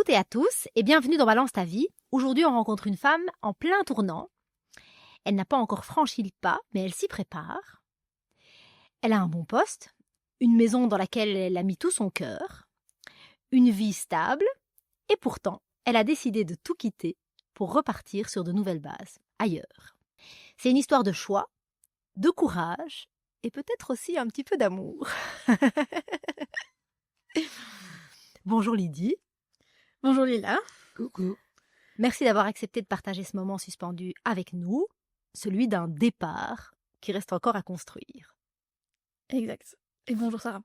toutes et à tous et bienvenue dans Balance ta vie. Aujourd'hui, on rencontre une femme en plein tournant. Elle n'a pas encore franchi le pas, mais elle s'y prépare. Elle a un bon poste, une maison dans laquelle elle a mis tout son cœur, une vie stable et pourtant, elle a décidé de tout quitter pour repartir sur de nouvelles bases, ailleurs. C'est une histoire de choix, de courage et peut-être aussi un petit peu d'amour. Bonjour Lydie. Bonjour Lila. Coucou. Merci d'avoir accepté de partager ce moment suspendu avec nous, celui d'un départ qui reste encore à construire. Exact. Et bonjour Sarah.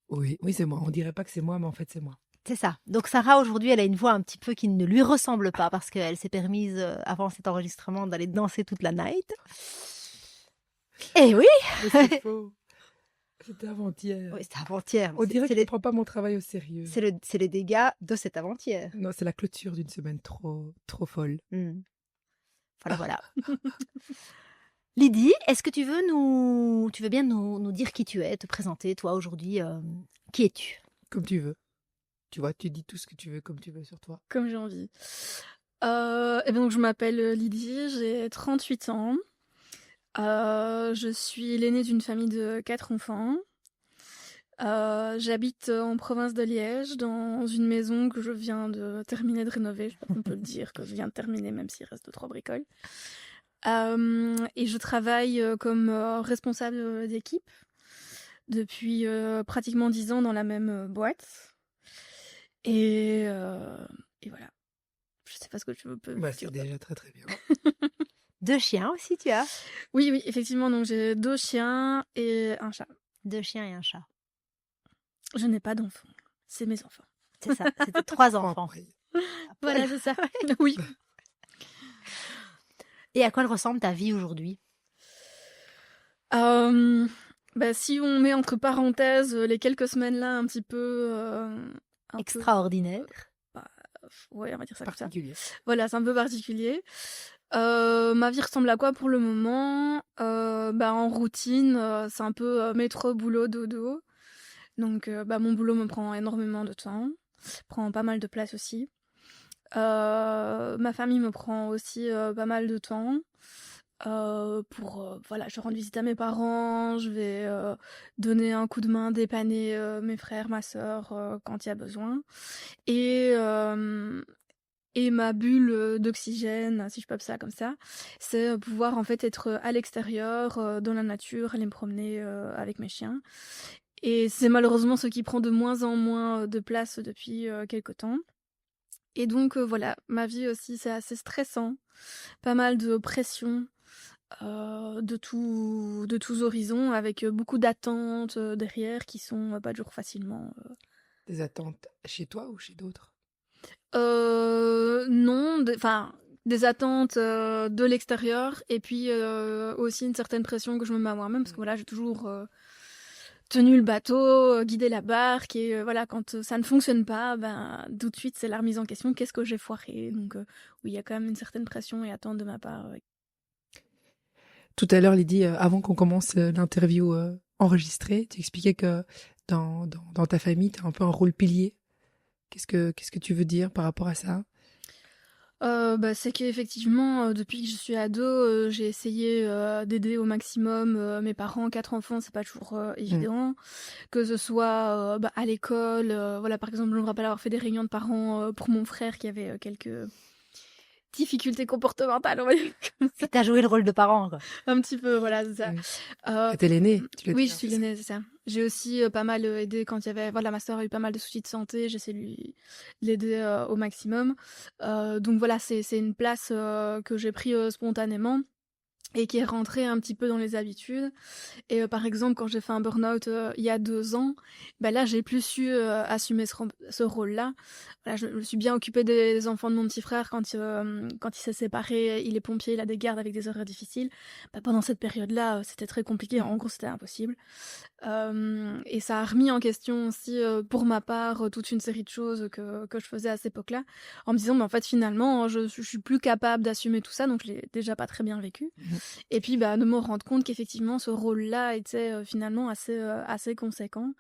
Oui, c'est moi. On dirait pas que c'est moi, mais en fait, c'est moi. C'est ça. Donc Sarah, aujourd'hui, elle a une voix un petit peu qui ne lui ressemble pas parce qu'elle s'est permise, avant cet enregistrement, d'aller danser toute la night. Eh oui. Mais c'est faux. C'était avant-hier. Oui, c'était avant-hier. On dirait que tu ne prends pas mon travail au sérieux. C'est les dégâts de cet avant-hier. Non, c'est la clôture d'une semaine trop folle. Voilà. Lydie, est-ce que tu veux bien nous dire qui tu es, te présenter, toi, aujourd'hui, qui es-tu? Comme tu veux. Tu vois, tu dis tout ce que tu veux, comme tu veux sur toi. Comme j'ai envie. Et donc, je m'appelle Lydie, j'ai 38 ans. Je suis l'aînée d'une famille de 4 enfants. J'habite en province de Liège, dans une maison que je viens de terminer de rénover. Je sais pas si on peut le dire que je viens de terminer, même s'il reste 2-3 bricoles. Et je travaille comme responsable d'équipe depuis pratiquement 10 ans dans la même boîte. Et voilà. Je sais pas ce que tu veux dire. C'est déjà très très bien. 2 chiens aussi, tu as? Oui, effectivement. Donc j'ai 2 chiens et un chat. 2 chiens et un chat. Je n'ai pas d'enfants. C'est mes enfants. C'est ça, c'était 3 enfants. Voilà, c'est ça. Oui. Et à quoi elle ressemble ta vie aujourd'hui? Si on met entre parenthèses les quelques semaines là un petit peu... extraordinaire. Ouais, on va dire ça comme ça. Particulier. Voilà, c'est un peu particulier. Ma vie ressemble à quoi pour le moment? En routine, c'est un peu métro, boulot, dodo. Donc, mon boulot me prend énormément de temps, prend pas mal de place aussi. Ma famille me prend aussi pas mal de temps. Je rends visite à mes parents, je vais donner un coup de main, dépanner mes frères, ma sœur quand il y a besoin. Et ma bulle d'oxygène, si je peux appeler ça comme ça, c'est pouvoir en fait être à l'extérieur, dans la nature, aller me promener avec mes chiens. Et c'est malheureusement ce qui prend de moins en moins de place depuis quelque temps. Et donc voilà, ma vie aussi c'est assez stressant, pas mal de pression de tous horizons, avec beaucoup d'attentes derrière qui sont pas toujours facilement... Des attentes chez toi ou chez d'autres? Non, des attentes de l'extérieur et puis aussi une certaine pression que je me mets à moi-même parce que voilà, j'ai toujours tenu le bateau, guidé la barque et voilà, quand ça ne fonctionne pas, tout de suite c'est la remise en question, qu'est-ce que j'ai foiré? Donc oui, il y a quand même une certaine pression et attente de ma part. Tout à l'heure, Lydie, avant qu'on commence l'interview enregistrée, tu expliquais que dans ta famille, tu as un peu un rôle pilier. Qu'est-ce que tu veux dire par rapport à ça? C'est qu'effectivement, depuis que je suis ado, j'ai essayé d'aider au maximum mes parents. 4 enfants, c'est pas toujours évident. Que ce soit à l'école, voilà, par exemple, je me rappelle avoir fait des réunions de parents pour mon frère qui avait quelques difficultés comportementales, on va dire comme ça. T'as joué le rôle de parent, quoi. Un petit peu, voilà, c'est ça. T'es l'aînée, oui, je suis l'aînée, c'est ça. J'ai aussi pas mal aidé quand il y avait... Voilà, ma sœur a eu pas mal de soucis de santé, j'essaie de l'aider au maximum. Donc voilà, c'est une place que j'ai pris spontanément et qui est rentrée un petit peu dans les habitudes. Et par exemple, quand j'ai fait un burn-out il y a 2 ans, là, j'ai plus su assumer ce rôle-là. Voilà, je me suis bien occupée des enfants de mon petit frère quand il s'est séparé. Il est pompier, il a des gardes avec des horaires difficiles. Pendant cette période-là, c'était très compliqué. En gros, c'était impossible. Et ça a remis en question aussi, pour ma part, toute une série de choses que je faisais à cette époque-là, en me disant, mais en fait, finalement, je suis plus capable d'assumer tout ça, donc je l'ai déjà pas très bien vécu. Et puis, de me rendre compte qu'effectivement, ce rôle-là était finalement assez conséquent,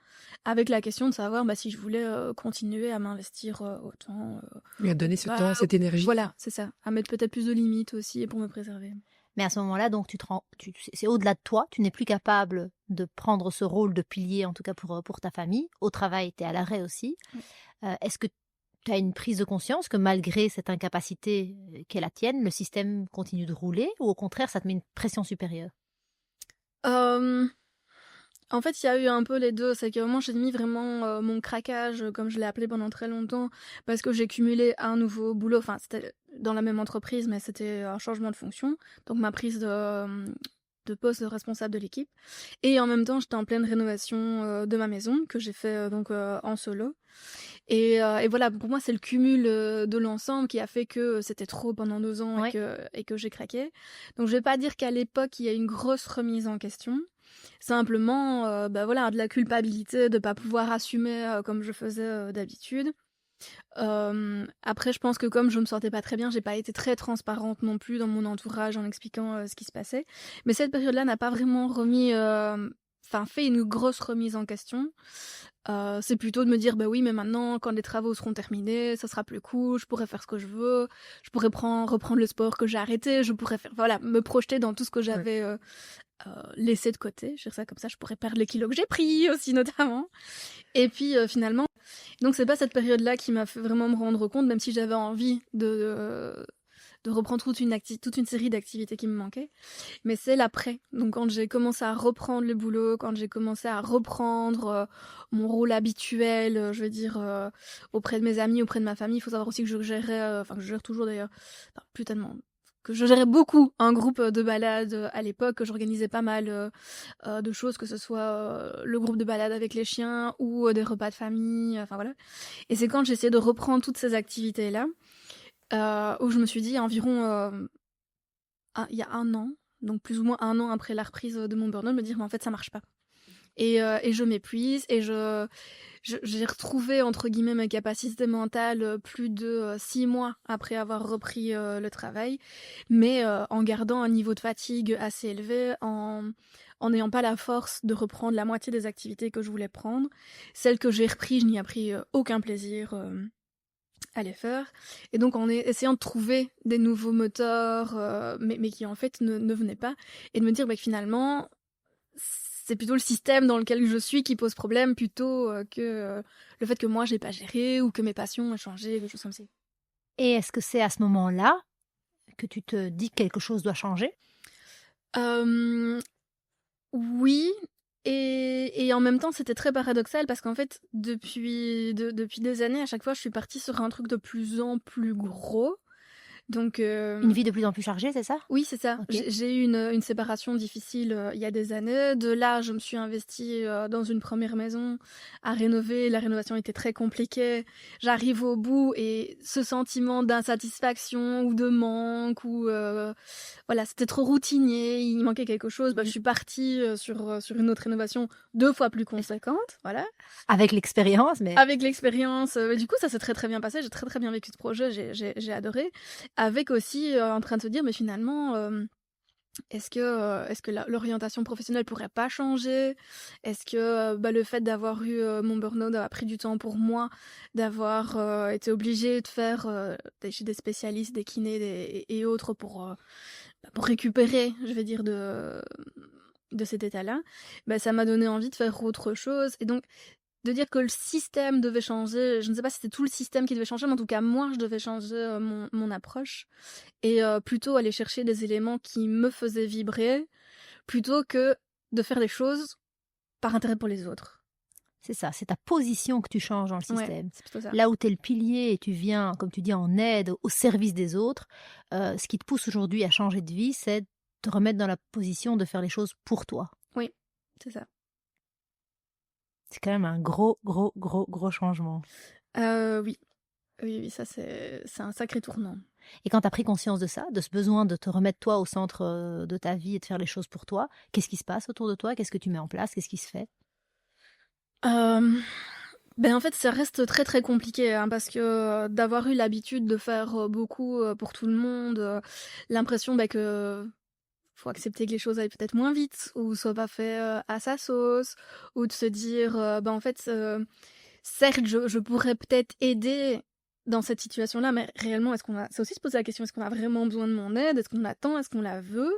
avec la question de savoir si je voulais continuer à m'investir autant. Et à donner ce temps, cette énergie. Voilà, c'est ça. À mettre peut-être plus de limites aussi pour me préserver. Mais à ce moment-là, donc, c'est au-delà de toi, tu n'es plus capable de prendre ce rôle de pilier, en tout cas pour ta famille. Au travail, tu es à l'arrêt aussi. Oui. Est-ce que tu as une prise de conscience que malgré cette incapacité qu'est la tienne, le système continue de rouler, ou au contraire, ça te met une pression supérieure? En fait, il y a eu un peu les deux. C'est que moi, j'ai mis vraiment mon craquage, comme je l'ai appelé pendant très longtemps, parce que j'ai cumulé un nouveau boulot. Enfin, c'était dans la même entreprise, mais c'était un changement de fonction. Donc, ma prise de poste de responsable de l'équipe. Et en même temps, j'étais en pleine rénovation de ma maison, que j'ai fait en solo. Et voilà, pour moi, c'est le cumul de l'ensemble qui a fait que c'était trop pendant 2 ans Ouais. et que j'ai craqué. Donc, je vais pas dire qu'à l'époque, il y a une grosse remise en question. Simplement, de la culpabilité de pas pouvoir assumer comme je faisais d'habitude. Après, je pense que comme je me sentais pas très bien, j'ai pas été très transparente non plus dans mon entourage en expliquant ce qui se passait. Mais cette période-là n'a pas vraiment fait une grosse remise en question. C'est plutôt de me dire, oui, mais maintenant, quand les travaux seront terminés, ça sera plus cool, je pourrais faire ce que je veux, je pourrais reprendre le sport que j'ai arrêté, je pourrais me projeter dans tout ce que j'avais laissé de côté. Je veux dire ça comme ça, je pourrais perdre les kilos que j'ai pris aussi, notamment. Et puis, finalement, donc c'est pas cette période-là qui m'a fait vraiment me rendre compte, même si j'avais envie de reprendre toute une série d'activités qui me manquaient. Mais c'est l'après. Donc quand j'ai commencé à reprendre le boulot, quand j'ai commencé à reprendre mon rôle habituel, auprès de mes amis, auprès de ma famille. Il faut savoir aussi que je gérais, que je gère toujours d'ailleurs, plus tellement, que je gérais beaucoup un groupe de balades à l'époque, que j'organisais pas mal de choses, que ce soit le groupe de balades avec les chiens ou des repas de famille, voilà. Et c'est quand j'ai essayé de reprendre toutes ces activités-là, où je me suis dit, il y a 1 an, donc plus ou moins 1 an après la reprise de mon burn-out, me dire, mais en fait, ça marche pas. Et je m'épuise, et j'ai retrouvé, entre guillemets, mes capacités mentales plus de 6 mois après avoir repris le travail, mais en gardant un niveau de fatigue assez élevé, en n'ayant pas la force de reprendre la moitié des activités que je voulais prendre. Celles que j'ai repris, je n'y ai pris aucun plaisir à les faire. Et donc, en essayant de trouver des nouveaux moteurs, mais qui en fait ne venaient pas, et de me dire que finalement, c'est plutôt le système dans lequel je suis qui pose problème, plutôt que le fait que moi, j'ai pas géré, ou que mes passions ont changé, quelque chose comme ça. Et est-ce que c'est à ce moment-là que tu te dis que quelque chose doit changer? Oui, et en même temps, c'était très paradoxal, parce qu'en fait, depuis des années, à chaque fois, je suis partie sur un truc de plus en plus gros. Donc, Une vie de plus en plus chargée, c'est ça? oui, c'est ça. Ok. J'ai eu une séparation difficile il y a des années. De là, je me suis investie dans une première maison à rénover. La rénovation était très compliquée. J'arrive au bout, et ce sentiment d'insatisfaction ou de manque, ou c'était trop routinier, il manquait quelque chose. Je suis partie sur une autre rénovation 2 fois plus conséquente, voilà. Avec l'expérience, mais Avec l'expérience, du coup, ça s'est très très bien passé. J'ai très très bien vécu ce projet. J'ai adoré. Avec aussi en train de se dire, mais finalement, est-ce que l'orientation professionnelle pourrait pas changer? Est-ce que le fait d'avoir eu mon burn-out a pris du temps pour moi, d'avoir été obligée de faire chez des spécialistes, des kinés et autres pour récupérer, je vais dire, de cet état-là, ça m'a donné envie de faire autre chose. Et donc, de dire que le système devait changer, je ne sais pas si c'était tout le système qui devait changer, mais en tout cas, moi, je devais changer mon approche, et plutôt aller chercher des éléments qui me faisaient vibrer, plutôt que de faire des choses par intérêt pour les autres. c'est ça, c'est ta position que tu changes dans le Ouais, système. c'est plutôt ça. Là où tu es le pilier et tu viens, comme tu dis, en aide, au service des autres, ce qui te pousse aujourd'hui à changer de vie, c'est de te remettre dans la position de faire les choses pour toi. Oui, c'est ça. C'est quand même un gros changement. Oui, ça c'est un sacré tournant. Et quand tu as pris conscience de ça, de ce besoin de te remettre toi au centre de ta vie et de faire les choses pour toi, qu'est-ce qui se passe autour de toi? Qu'est-ce que tu mets en place? Qu'est-ce qui se fait? En fait, ça reste très très compliqué, hein, parce que d'avoir eu l'habitude de faire beaucoup pour tout le monde, l'impression que faut accepter que les choses aillent peut-être moins vite ou soient pas fait à sa sauce, ou de se dire en fait certes je pourrais peut-être aider dans cette situation-là, mais réellement c'est aussi se poser la question, est-ce qu'on a vraiment besoin de mon aide, est-ce qu'on l'attend, est-ce qu'on la veut,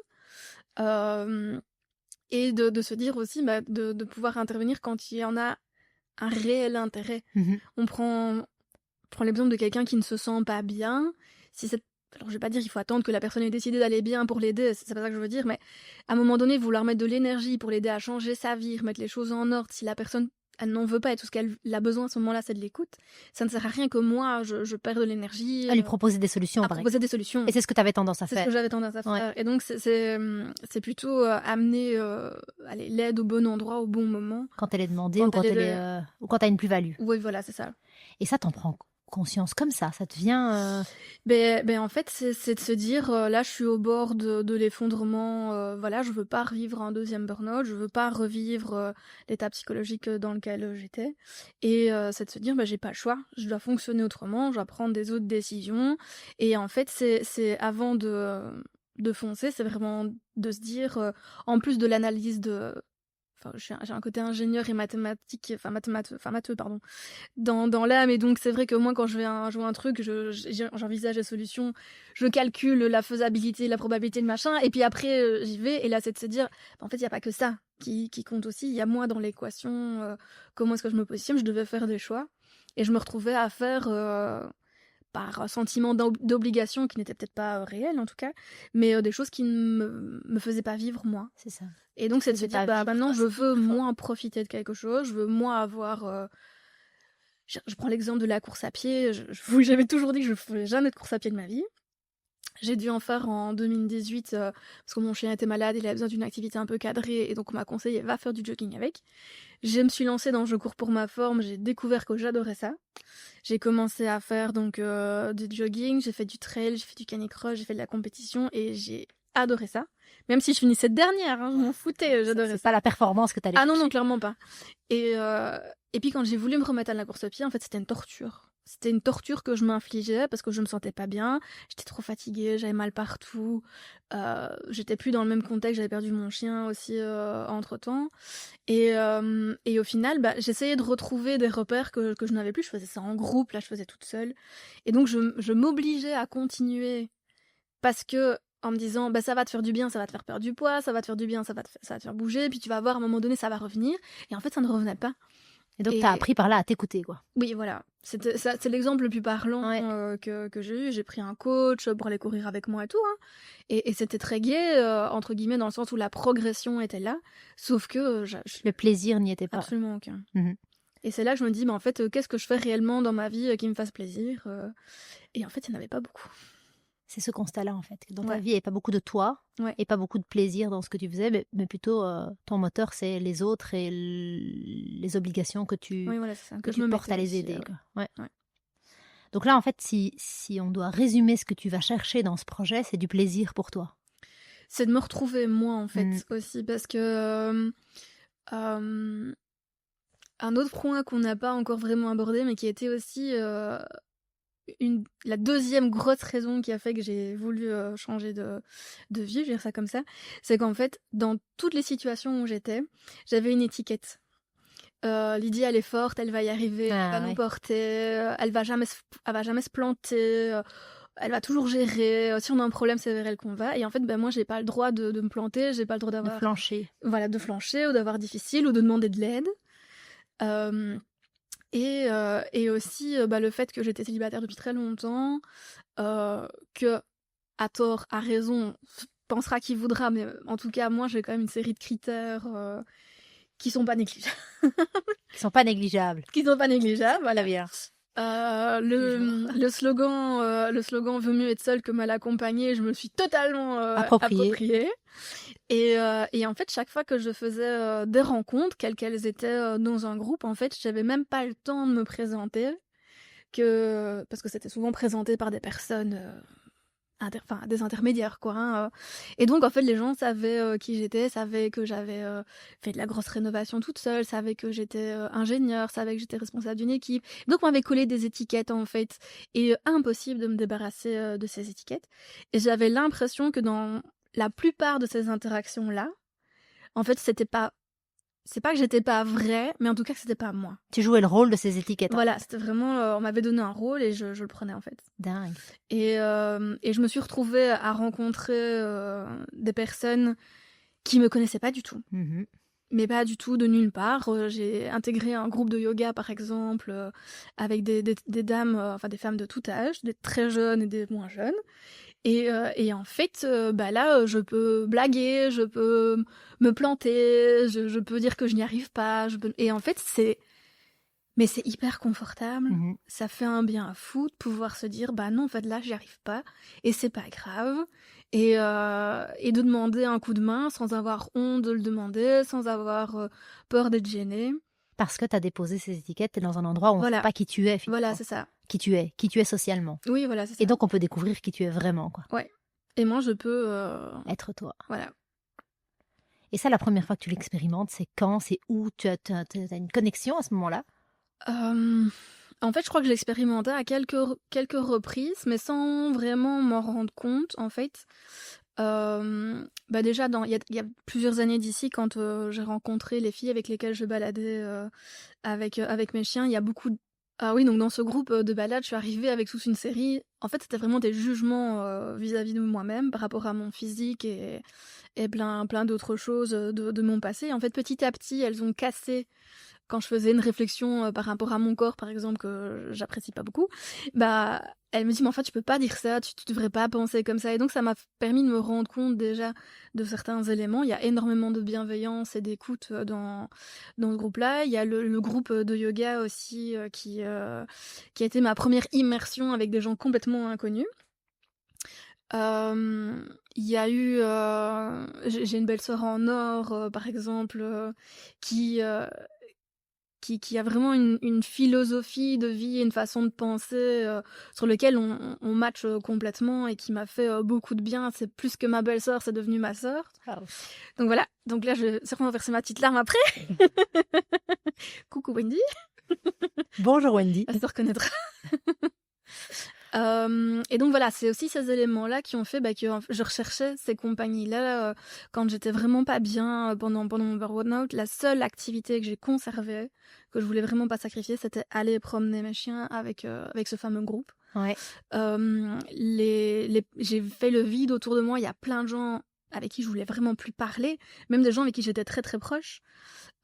et de se dire aussi de pouvoir intervenir quand il y en a un réel intérêt. On prend l'exemple de quelqu'un qui ne se sent pas bien. Alors, je vais pas dire qu'il faut attendre que la personne ait décidé d'aller bien pour l'aider, c'est pas ça que je veux dire, mais à un moment donné, vouloir mettre de l'énergie pour l'aider à changer sa vie, remettre les choses en ordre, si la personne, elle n'en veut pas et tout ce qu'elle a besoin à ce moment-là, c'est de l'écoute, ça ne sert à rien que moi, je perds de l'énergie. À lui proposer des solutions, à proposer des solutions. Et c'est ce que tu avais tendance à C'est faire. ce que j'avais tendance à faire. Et donc, c'est plutôt amener l'aide au bon endroit, au bon moment. Quand elle est demandée ou quand tu as une plus-value. Oui, voilà, c'est ça. Et ça, t'en prends conscience comme ça te vient en fait c'est de se dire là je suis au bord de l'effondrement, voilà, je veux pas revivre un deuxième burn-out, je veux pas revivre l'état psychologique dans lequel j'étais, et c'est de se dire j'ai pas le choix, je dois fonctionner autrement, je dois prendre des autres décisions, et en fait c'est avant de foncer, c'est vraiment de se dire en plus de l'analyse j'ai un côté ingénieur et matheux, pardon, dans l'âme, et donc c'est vrai que moi quand je vais jouer un truc, j'envisage les solutions, je calcule la faisabilité, la probabilité, le machin, et puis après j'y vais, et là c'est de se dire en fait il y a pas que ça qui compte aussi, il y a moi dans l'équation, comment est-ce que je me positionne, je devais faire des choix, et je me retrouvais à faire par sentiment d'obligation qui n'était peut-être pas réel en tout cas, mais des choses qui ne me faisaient pas vivre moi. C'est ça. Et donc c'est de se dire maintenant je veux moins profiter de quelque chose, je veux moins avoir je prends l'exemple de la course à pied, j'avais toujours dit que je ne ferais jamais de course à pied de ma vie. J'ai dû en faire en 2018 parce que mon chien était malade, il avait besoin d'une activité un peu cadrée, et donc on m'a conseillé va faire du jogging avec. Je me suis lancée dans Je cours pour ma forme, j'ai découvert que j'adorais ça. J'ai commencé à faire donc du jogging, j'ai fait du trail, j'ai fait du canicross, j'ai fait de la compétition, et j'ai adoré ça. Même si je finissais dernière, je m'en foutais, j'adorais ça. C'est pas la performance que t'allais chercher. Non, clairement pas. Et puis quand j'ai voulu me remettre à la course à pied, en fait c'était une torture. C'était une torture que je m'infligeais parce que je me sentais pas bien, j'étais trop fatiguée, j'avais mal partout, j'étais plus dans le même contexte, j'avais perdu mon chien aussi entre-temps. Et au final, j'essayais de retrouver des repères que je n'avais plus, je faisais ça en groupe, là je faisais toute seule. Et donc je m'obligeais à continuer parce que en me disant ça va te faire du bien, ça va te faire perdre du poids, ça va te faire du bien, ça va te faire bouger, puis tu vas voir à un moment donné ça va revenir, et en fait ça ne revenait pas. Et donc t'as appris par là à t'écouter, quoi. Oui, voilà, c'est l'exemple le plus parlant que j'ai eu. J'ai pris un coach pour aller courir avec moi et tout, et c'était très gai entre guillemets, dans le sens où la progression était là, sauf que le plaisir n'y était pas. Absolument aucun. Et c'est là que je me dis en fait qu'est-ce que je fais réellement dans ma vie qui me fasse plaisir, et en fait il n'y en avait pas beaucoup. C'est ce constat-là, en fait. Dans ta vie, il n'y a pas beaucoup de toi et pas beaucoup de plaisir dans ce que tu faisais, mais plutôt ton moteur, c'est les autres et les obligations que tu portes à les aider. Ouais. Donc là, en fait, si on doit résumer ce que tu vas chercher dans ce projet, c'est du plaisir pour toi. C'est de me retrouver moi, en fait, aussi, parce que un autre point qu'on n'a pas encore vraiment abordé, mais qui était aussi la deuxième grosse raison qui a fait que j'ai voulu changer de vie, je vais dire ça comme ça, c'est qu'en fait, dans toutes les situations où j'étais, j'avais une étiquette. Lydie, elle est forte, elle va y arriver, elle va nous porter, elle va jamais se planter, elle va toujours gérer, si on a un problème, c'est vers elle qu'on va. Et en fait, moi, j'ai pas le droit de me planter, j'ai pas le droit d'avoir... De flancher. Voilà, de flancher, ou d'avoir difficile, ou de demander de l'aide. Et aussi le fait que j'étais célibataire depuis très longtemps, que à tort, à raison, pensera qui voudra, mais en tout cas moi j'ai quand même une série de critères qui sont pas négligeables. Qui sont pas négligeables. Voilà bien. Le slogan vaut mieux être seul que mal accompagné, je me le suis totalement approprié. Et en fait, chaque fois que je faisais des rencontres, quelles qu'elles étaient dans un groupe, en fait, j'avais même pas le temps de me présenter, parce que c'était souvent présenté par des personnes, des intermédiaires, quoi. Et donc, en fait, les gens savaient qui j'étais, savaient que j'avais fait de la grosse rénovation toute seule, savaient que j'étais ingénieure, savaient que j'étais responsable d'une équipe. Donc, on m'avait collé des étiquettes, en fait, et impossible de me débarrasser de ces étiquettes. Et j'avais l'impression que dans la plupart de ces interactions-là, en fait, c'est pas que j'étais pas vraie, mais en tout cas que c'était pas moi. Tu jouais le rôle de ces étiquettes. Voilà, c'était vraiment, on m'avait donné un rôle et je le prenais en fait. Dingue. Et je me suis retrouvée à rencontrer des personnes qui me connaissaient pas du tout. Mhm. Mais pas du tout, de nulle part. J'ai intégré un groupe de yoga, par exemple, avec des dames, enfin des femmes de tout âge, des très jeunes et des moins jeunes. Et en fait, là, je peux blaguer, je peux me planter, je peux dire que je n'y arrive pas. Et en fait, c'est hyper confortable. Mhm. Ça fait un bien fou de pouvoir se dire, bah non, en fait, là, j'y arrive pas. Et c'est pas grave. Et de demander un coup de main sans avoir honte de le demander, sans avoir peur d'être gênée. Parce que tu as déposé ces étiquettes, tu es dans un endroit où on ne Voilà. sait pas qui tu es, finalement. Voilà, c'est ça. Qui tu es socialement. Oui, voilà, c'est ça. Et donc, on peut découvrir qui tu es vraiment, quoi. Ouais. Et moi, je peux... Être toi. Voilà. Et ça, la première fois que tu l'expérimentes, c'est quand, c'est où? Tu as une connexion à ce moment-là? En fait, je crois que je l'expérimentais à quelques reprises, mais sans vraiment m'en rendre compte, en fait. Déjà, il y a plusieurs années d'ici, quand j'ai rencontré les filles avec lesquelles je baladais avec mes chiens, il y a beaucoup de... Ah oui, donc dans ce groupe de balade, je suis arrivée avec toute une série. En fait, c'était vraiment des jugements vis-à-vis de moi-même par rapport à mon physique et plein d'autres choses de mon passé. En fait, petit à petit, elles ont cassé quand je faisais une réflexion par rapport à mon corps, par exemple, que j'apprécie pas beaucoup. Elle me dit, mais en fait, tu peux pas dire ça, tu devrais pas penser comme ça. Et donc, ça m'a permis de me rendre compte déjà de certains éléments. Il y a énormément de bienveillance et d'écoute dans ce groupe-là. Il y a le groupe de yoga aussi qui a été ma première immersion avec des gens complètement inconnus. Il y a eu... j'ai une belle-sœur en or, par exemple, qui a vraiment une philosophie de vie et une façon de penser sur lequel on match complètement et qui m'a fait beaucoup de bien. C'est plus que ma belle-sœur, c'est devenu ma sœur. Wow. Donc voilà, donc là je vais sûrement verser ma petite larme après. Coucou Wendy. Bonjour Wendy. Elle se reconnaîtra. Et donc voilà, c'est aussi ces éléments-là qui ont fait que je recherchais ces compagnies-là quand j'étais vraiment pas bien pendant mon burn-out. La seule activité que j'ai conservée, que je voulais vraiment pas sacrifier, c'était aller promener mes chiens avec ce fameux groupe. Ouais. J'ai fait le vide autour de moi. Il y a plein de gens avec qui je voulais vraiment plus parler, même des gens avec qui j'étais très très proche,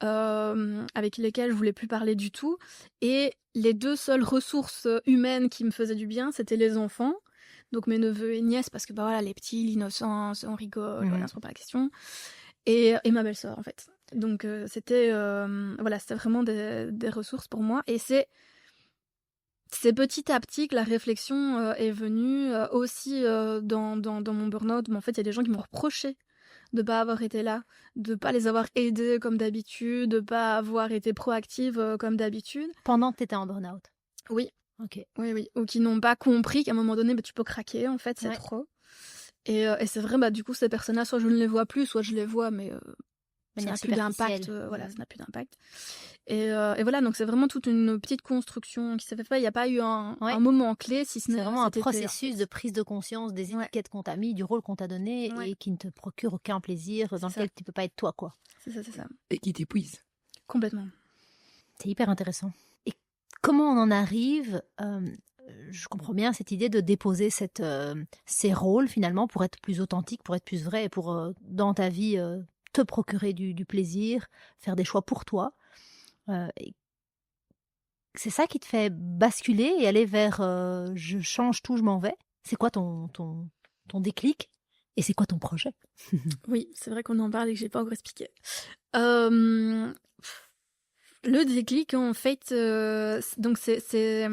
avec lesquels je voulais plus parler du tout. Et les deux seules ressources humaines qui me faisaient du bien, c'était les enfants, donc mes neveux et nièces, parce que voilà, les petits, l'innocence, on rigole, voilà, on se prend pas la question, et ma belle-sœur en fait. Donc c'était vraiment des ressources pour moi. Et c'est petit à petit que la réflexion est venue aussi dans mon burn-out. Mais en fait, il y a des gens qui m'ont reproché de pas avoir été là, de pas les avoir aidés comme d'habitude, de pas avoir été proactive comme d'habitude. Pendant que tu étais en burn-out? Oui. Ok. Oui. Ou qui n'ont pas compris qu'à un moment donné, tu peux craquer, en fait, c'est Ouais. trop. Et c'est vrai, du coup, ces personnes-là, soit je ne les vois plus, soit je les vois, mais ça n'a plus d'impact. Voilà, ça n'a plus d'impact. Et voilà, donc c'est vraiment toute une petite construction qui s'est faite. Il n'y a pas eu un moment clé, si ce n'est... C'est vraiment un processus de prise de conscience des étiquettes qu'on t'a mis, du rôle qu'on t'a donné et qui ne te procure aucun plaisir, dans lequel tu ne peux pas être toi, quoi. C'est ça. Et qui t'épuise. Complètement. C'est hyper intéressant. Et comment on en arrive je comprends bien cette idée de déposer ces rôles, finalement, pour être plus authentique, pour être plus vrai, et pour, dans ta vie, te procurer du plaisir, faire des choix pour toi. C'est ça qui te fait basculer et aller vers je change tout, je m'en vais. C'est quoi ton déclic et c'est quoi ton projet? Oui, c'est vrai qu'on en parle et que j'ai pas encore expliqué. Le déclic, en fait, donc c'est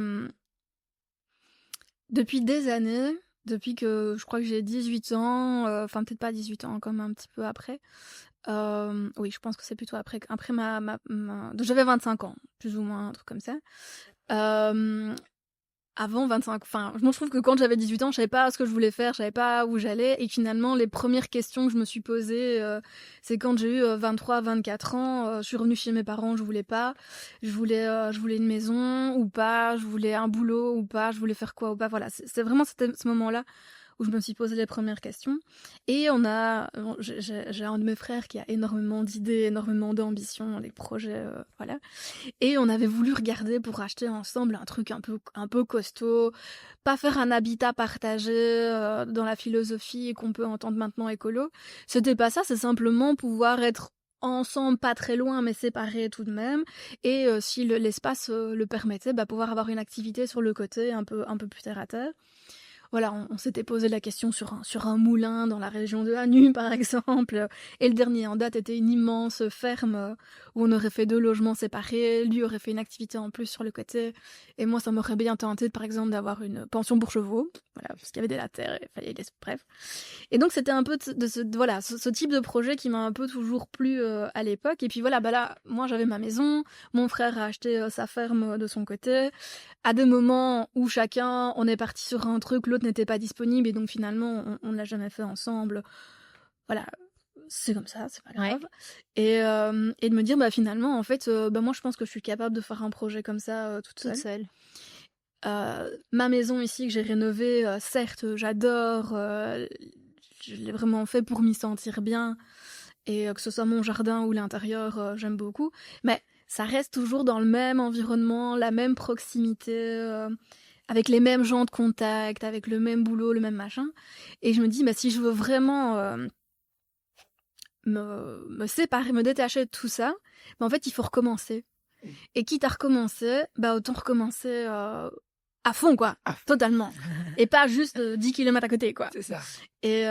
depuis des années, depuis que je crois que j'ai 18 ans, enfin peut-être pas 18 ans, comme un petit peu après. Oui, je pense que c'est plutôt après donc j'avais 25 ans, plus ou moins, un truc comme ça. Avant 25, enfin, je trouve que quand j'avais 18 ans, je savais pas ce que je voulais faire, je savais pas où j'allais, et finalement, les premières questions que je me suis posées, c'est quand j'ai eu 23, 24 ans, je suis revenue chez mes parents, je voulais pas, je voulais une maison ou pas, je voulais un boulot ou pas, je voulais faire quoi ou pas, voilà, c'était ce moment-là où je me suis posé les premières questions. Et j'ai un de mes frères qui a énormément d'idées, énormément d'ambitions, des projets, voilà. Et on avait voulu regarder pour acheter ensemble un truc un peu costaud, pas faire un habitat partagé dans la philosophie qu'on peut entendre maintenant écolo. C'était pas ça, c'est simplement pouvoir être ensemble, pas très loin, mais séparés tout de même. Et si l'espace le permettait, pouvoir avoir une activité sur le côté un peu plus terre à terre. Voilà, on s'était posé la question sur un moulin dans la région de Hanu, par exemple. Et le dernier en date était une immense ferme où on aurait fait 2 logements séparés. Lui aurait fait une activité en plus sur le côté. Et moi, ça m'aurait bien tenté, par exemple, d'avoir une pension pour chevaux. Voilà, parce qu'il y avait des latères et il fallait bref. Et donc, c'était un peu ce type de projet qui m'a un peu toujours plu à l'époque. Et puis voilà, là, moi, j'avais ma maison. Mon frère a acheté sa ferme de son côté. À des moments où chacun, on est parti sur un truc, l'autre n'était pas disponible et donc finalement, on ne l'a jamais fait ensemble. Voilà, c'est comme ça, c'est pas grave. Et de me dire, finalement, en fait, moi, je pense que je suis capable de faire un projet comme ça toute seule. Ma maison ici que j'ai rénovée, certes, j'adore. Je l'ai vraiment fait pour m'y sentir bien. Et que ce soit mon jardin ou l'intérieur, j'aime beaucoup. Mais ça reste toujours dans le même environnement, la même proximité, avec les mêmes gens de contact, avec le même boulot, le même machin. Et je me dis, si je veux vraiment me séparer, me détacher de tout ça, en fait, il faut recommencer. Et quitte à recommencer, autant recommencer à fond, quoi, totalement. Et pas juste 10 km à côté, quoi. C'est ça. Et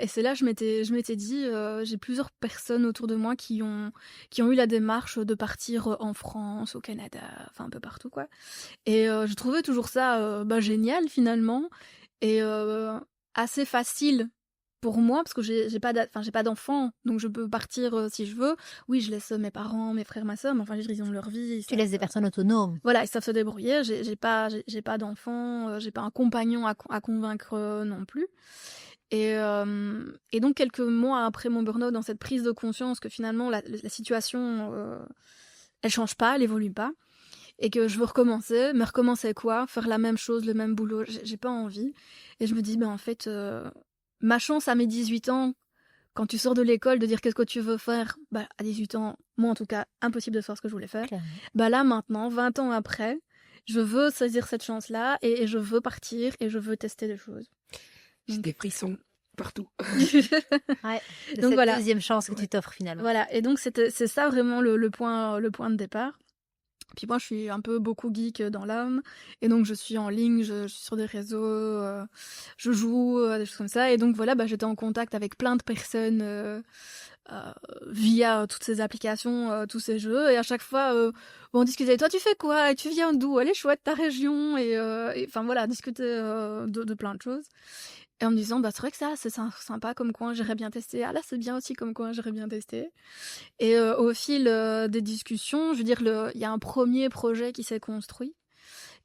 c'est là, je m'étais dit, j'ai plusieurs personnes autour de moi qui ont eu la démarche de partir en France, au Canada, enfin un peu partout, quoi. Et je trouvais toujours ça génial, finalement, et assez facile pour moi, parce que j'ai pas d'enfants, donc je peux partir si je veux. Oui, je laisse mes parents, mes frères, ma sœur, mais enfin, ils ont leur vie. Tu laisses des personnes autonomes. Voilà, ils savent se débrouiller. J'ai pas d'enfants, j'ai pas un compagnon à convaincre non plus. Et donc, quelques mois après mon burn-out, dans cette prise de conscience que finalement, la situation, elle change pas, elle évolue pas, et que je veux recommencer, mais recommencer quoi? Faire la même chose, le même boulot, j'ai pas envie. Et je me dis, en fait, ma chance à mes 18 ans, quand tu sors de l'école, de dire qu'est-ce que tu veux faire, à 18 ans, moi en tout cas, impossible de faire ce que je voulais faire. Clairement. Là maintenant, 20 ans après, je veux saisir cette chance-là et je veux partir et je veux tester des choses. J'ai des frissons partout. Ouais, donc cette voilà. Deuxième chance que tu t'offres finalement. Voilà, et donc c'est ça vraiment le point de départ. Puis moi, je suis un peu beaucoup geek dans l'âme, et donc je suis en ligne, je suis sur des réseaux, je joue, des choses comme ça, et donc voilà, j'étais en contact avec plein de personnes via toutes ces applications, tous ces jeux, et à chaque fois, on discutait, toi tu fais quoi, et tu viens d'où, elle est chouette ta région, et enfin voilà, discuter de plein de choses. Et en me disant, c'est vrai que ça, c'est sympa comme coin, j'aimerais bien tester. Ah là, c'est bien aussi comme coin, j'aimerais bien tester. Et au fil des discussions, je veux dire, il y a un premier projet qui s'est construit,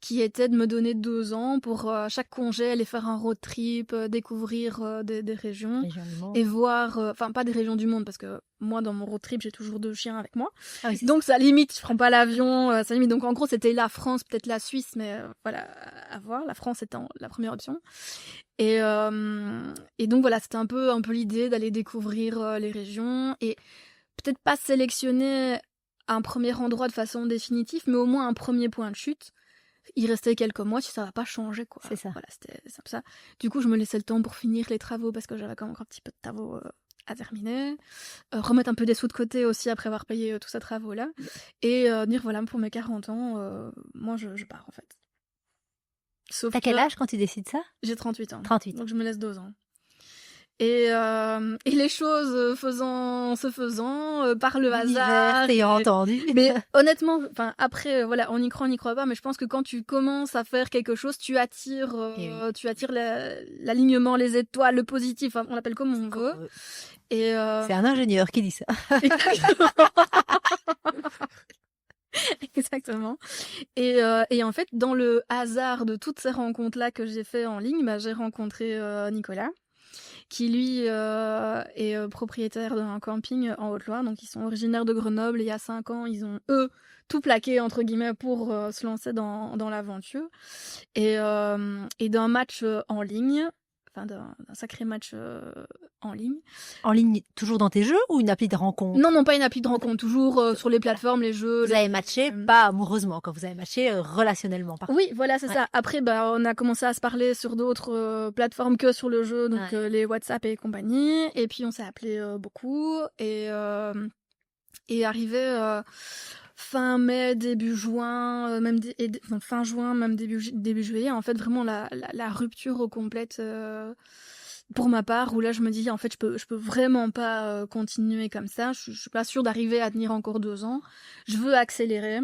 qui était de me donner 2 ans pour chaque congé aller faire un road trip, découvrir des régions et voir, enfin pas des régions du monde, parce que moi dans mon road trip j'ai toujours 2 chiens avec moi, donc ça limite, je prends pas l'avion, ça limite, donc en gros c'était la France, peut-être la Suisse, mais voilà, à voir, la France étant la première option. Et donc voilà, c'était un peu l'idée d'aller découvrir les régions, et peut-être pas sélectionner un premier endroit de façon définitive, mais au moins un premier point de chute. Il restait quelques mois, si ça va pas changer, quoi. C'est ça. Voilà, c'était ça. Du coup, je me laissais le temps pour finir les travaux, parce que j'avais quand même encore un petit peu de travaux à terminer. Remettre un peu des sous de côté aussi, après avoir payé tous ces travaux-là. Et dire, voilà, pour mes 40 ans, moi, je pars, en fait. Sauf T'as quel âge quand tu décides ça? J'ai 38 ans. 38. Donc, je me laisse 2 ans. Et les choses se faisant par le hasard. T'ayant entendu. Mais honnêtement, enfin après, voilà, on y croit, on n'y croit pas, mais je pense que quand tu commences à faire quelque chose, tu attires l'alignement, les étoiles, le positif, on l'appelle comme on veut. Et c'est un ingénieur qui dit ça. Exactement. Et en fait, dans le hasard de toutes ces rencontres-là que j'ai fait en ligne, j'ai rencontré Nicolas, qui lui est propriétaire d'un camping en Haute-Loire. Donc ils sont originaires de Grenoble, et il y a 5 ans, ils ont, eux, tout plaqué, entre guillemets, pour se lancer dans l'aventure. Et d'un match en ligne, d'un sacré match en ligne. En ligne, toujours dans tes jeux ou une appli de rencontre? Non, pas une appli de rencontre, toujours sur les plateformes, les jeux. Vous avez matché, pas amoureusement, quand vous avez matché relationnellement. Oui, voilà, c'est ça. Après, on a commencé à se parler sur d'autres plateformes que sur le jeu, donc les WhatsApp et compagnie. Et puis, on s'est appelé beaucoup. Et arrivé fin mai, début juin, fin juin, même début juillet, en fait, vraiment la rupture complète pour ma part, où là, je me dis, en fait, je peux vraiment pas continuer comme ça. Je suis pas sûre d'arriver à tenir encore 2 ans. Je veux accélérer.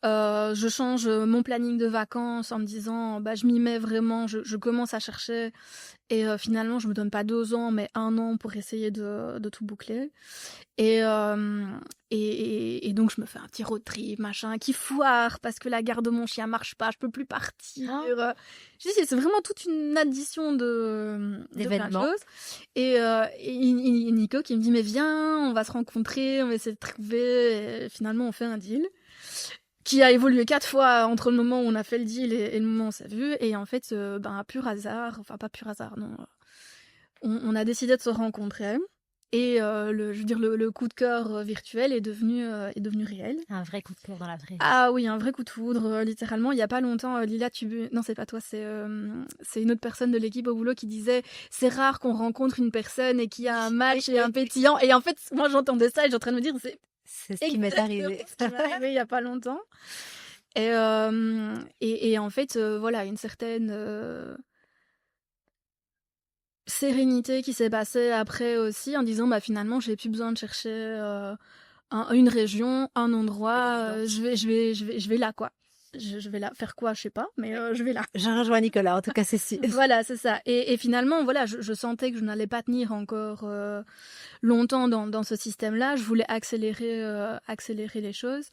Je change mon planning de vacances en me disant, je m'y mets vraiment, je commence à chercher. Et finalement, je me donne pas 2 ans, mais 1 an pour essayer de tout boucler. Et donc, je me fais un petit road trip, machin, qui foire, parce que la garde de mon chien marche pas, je peux plus partir. Je dis, c'est vraiment toute une addition de plein de choses. Et Nico qui me dit, mais viens, on va se rencontrer, on va essayer de trouver. Et finalement, on fait un deal qui a évolué 4 fois entre le moment où on a fait le deal et le moment où on s'est vu. Et en fait, à pur hasard, enfin pas pur hasard, non, on a décidé de se rencontrer. Et le coup de cœur virtuel est devenu réel. Un vrai coup de cœur dans la vraie vie. Ah oui, un vrai coup de foudre, littéralement. Il y a pas longtemps, Lila, non, c'est pas toi, c'est une autre personne de l'équipe au boulot qui disait c'est rare qu'on rencontre une personne et qu'il y a un match et un pétillant. Et en fait, moi j'entendais ça et j'étais en train de me dire c'est ce qui m'est arrivé. Ce qui m'est arrivé il y a pas longtemps. Et en fait, voilà, une certaine sérénité qui s'est passée après aussi, en disant finalement j'ai plus besoin de chercher une région, un endroit, je vais là, quoi. Je vais là faire quoi, je sais pas, mais je vais là. Je rejoins Nicolas, en tout cas c'est sûr. Voilà, c'est ça. Et finalement, voilà, je sentais que je n'allais pas tenir encore longtemps dans ce système-là. Je voulais accélérer les choses,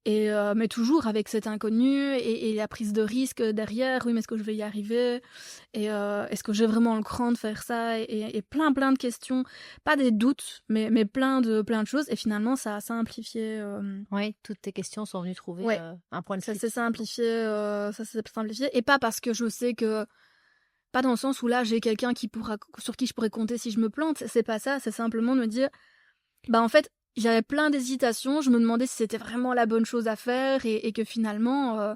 mais toujours avec cet inconnu et la prise de risque derrière. Oui, mais est-ce que je vais y arriver? Et est-ce que j'ai vraiment le cran de faire ça? Et plein de questions, pas des doutes, mais plein de choses. Et finalement, ça a simplifié. Oui, toutes tes questions sont venues trouver un point de ça s'est simplifié, et pas parce que je sais que, pas dans le sens où là j'ai quelqu'un sur qui je pourrais compter si je me plante, c'est pas ça, c'est simplement de me dire, en fait, j'avais plein d'hésitations, je me demandais si c'était vraiment la bonne chose à faire et que finalement,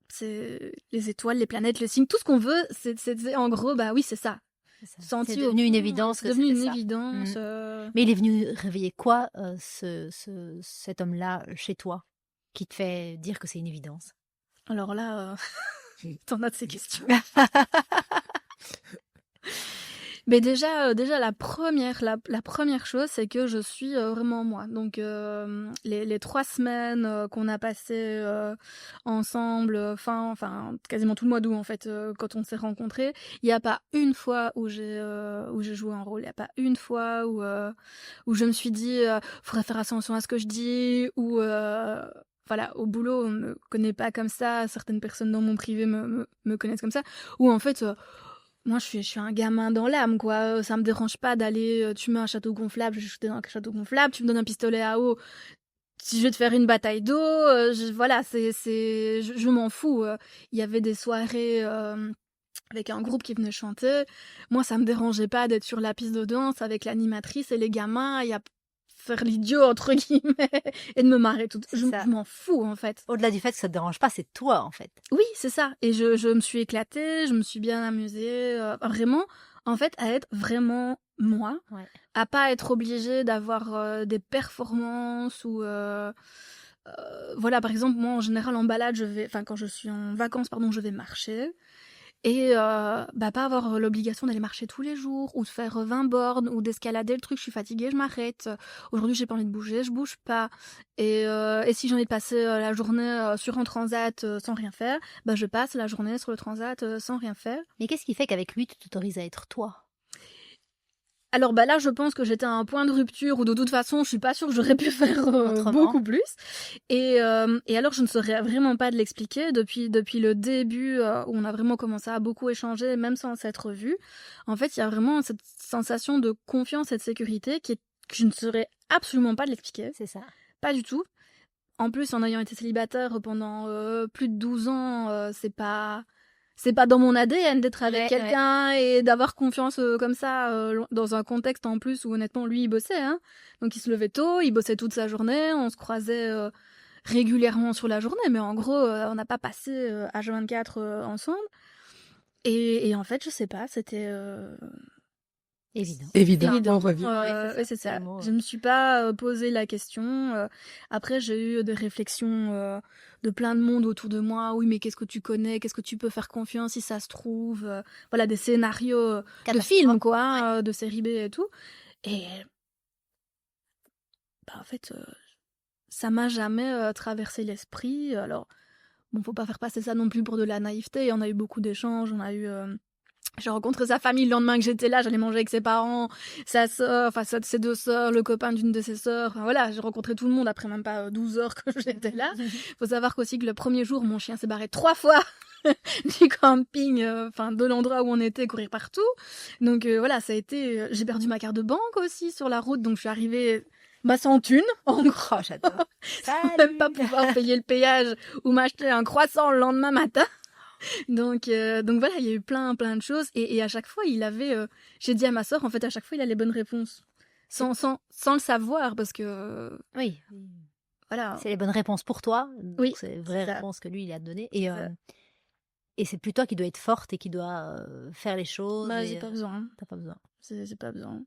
c'est les étoiles, les planètes, les signes, tout ce qu'on veut, c'est en gros, oui, c'est ça. C'est devenu une évidence. C'est devenu une évidence. Mais il est venu réveiller quoi, cet homme-là, chez toi, qui te fait dire que c'est une évidence? Alors là, t'en as de ces questions. Mais déjà la première chose, c'est que je suis vraiment moi. Donc les 3 semaines qu'on a passées ensemble, enfin quasiment tout le mois d'août en fait, quand on s'est rencontrés, il n'y a pas une fois où j'ai joué un rôle. Il n'y a pas une fois où je me suis dit faudrait faire attention à ce que je dis, ou voilà, au boulot, on me connaît pas comme ça. Certaines personnes dans mon privé me connaissent comme ça. Ou en fait, moi, je suis un gamin dans l'âme, quoi. Ça me dérange pas d'aller. Tu mets un château gonflable, je vais shooter dans un château gonflable. Tu me donnes un pistolet à eau, si je vais te faire une bataille d'eau. Voilà, je m'en fous. Il y avait des soirées avec un groupe qui venait chanter. Moi, ça me dérangeait pas d'être sur la piste de danse avec l'animatrice et les gamins. Il y a faire l'idiot entre guillemets et de me marrer toute. Je m'en fous en fait. Au-delà du fait que ça te dérange pas, c'est toi en fait. Oui, c'est ça. Et je me suis éclatée, je me suis bien amusée, vraiment en fait à être vraiment moi, à pas être obligée d'avoir des performances ou voilà, par exemple moi en général en balade, quand je suis en vacances je vais marcher. Et pas avoir l'obligation d'aller marcher tous les jours ou de faire 20 bornes ou d'escalader le truc. Je suis fatiguée, je m'arrête. Aujourd'hui, j'ai pas envie de bouger, je bouge pas. Et si j'ai envie de passer la journée sur un transat sans rien faire, je passe la journée sur le transat sans rien faire. Mais qu'est-ce qui fait qu'avec lui, tu t'autorises à être toi? Alors là, je pense que j'étais à un point de rupture où de toute façon, je suis pas sûre que j'aurais pu faire beaucoup plus. Et alors, je ne saurais vraiment pas de l'expliquer. Depuis le début, où on a vraiment commencé à beaucoup échanger, même sans s'être vus, en fait, il y a vraiment cette sensation de confiance et de sécurité que je ne saurais absolument pas de l'expliquer. C'est ça. Pas du tout. En plus, en ayant été célibataire pendant plus de 12 ans, c'est pas c'est pas dans mon ADN d'être avec Ouais, quelqu'un et d'avoir confiance comme ça dans un contexte en plus où honnêtement lui il bossait, hein. Donc il se levait tôt, il bossait toute sa journée, on se croisait régulièrement sur la journée, mais en gros on n'a pas passé H24 ensemble. Et en fait je sais pas, c'était Évident. Évident. évident. On revient. Ouais, c'est ça. le mot, Je me suis pas posé la question. Après, j'ai eu des réflexions de plein de monde autour de moi. Oui, mais qu'est-ce que tu connais? Qu'est-ce que tu peux faire confiance si ça se trouve? Voilà, des scénarios de Catastrophe. films, quoi, de séries B et tout. Et bah, en fait, ça m'a jamais traversé l'esprit. Alors, bon, faut pas faire passer ça non plus pour de la naïveté. On a eu beaucoup d'échanges. On a eu j'ai rencontré sa famille le lendemain que j'étais là, j'allais manger avec ses parents, sa sœur, enfin ses deux sœurs, le copain d'une de ses sœurs. Enfin, voilà, j'ai rencontré tout le monde après même pas 12 heures que j'étais là. Faut savoir qu'aussi que le premier jour, mon chien s'est barré 3 fois du camping, enfin de l'endroit où on était, courir partout. Donc voilà, ça a été... j'ai perdu ma carte de banque aussi sur la route, donc je suis arrivée sans thune, en gros. Oh, j'adore. Sans même pas pouvoir payer le péage ou m'acheter un croissant le lendemain matin. Donc voilà, il y a eu plein de choses et à chaque fois il avait j'ai dit à ma sœur en fait à chaque fois il a les bonnes réponses sans le savoir parce que Oui. voilà. C'est les bonnes réponses pour toi. Donc Oui, c'est les vraies ça. réponses que lui, il a données. Ça. Et c'est plus toi qui dois être forte et qui dois faire les choses. Bah et, j'ai pas besoin. T'as pas besoin. J'ai pas besoin.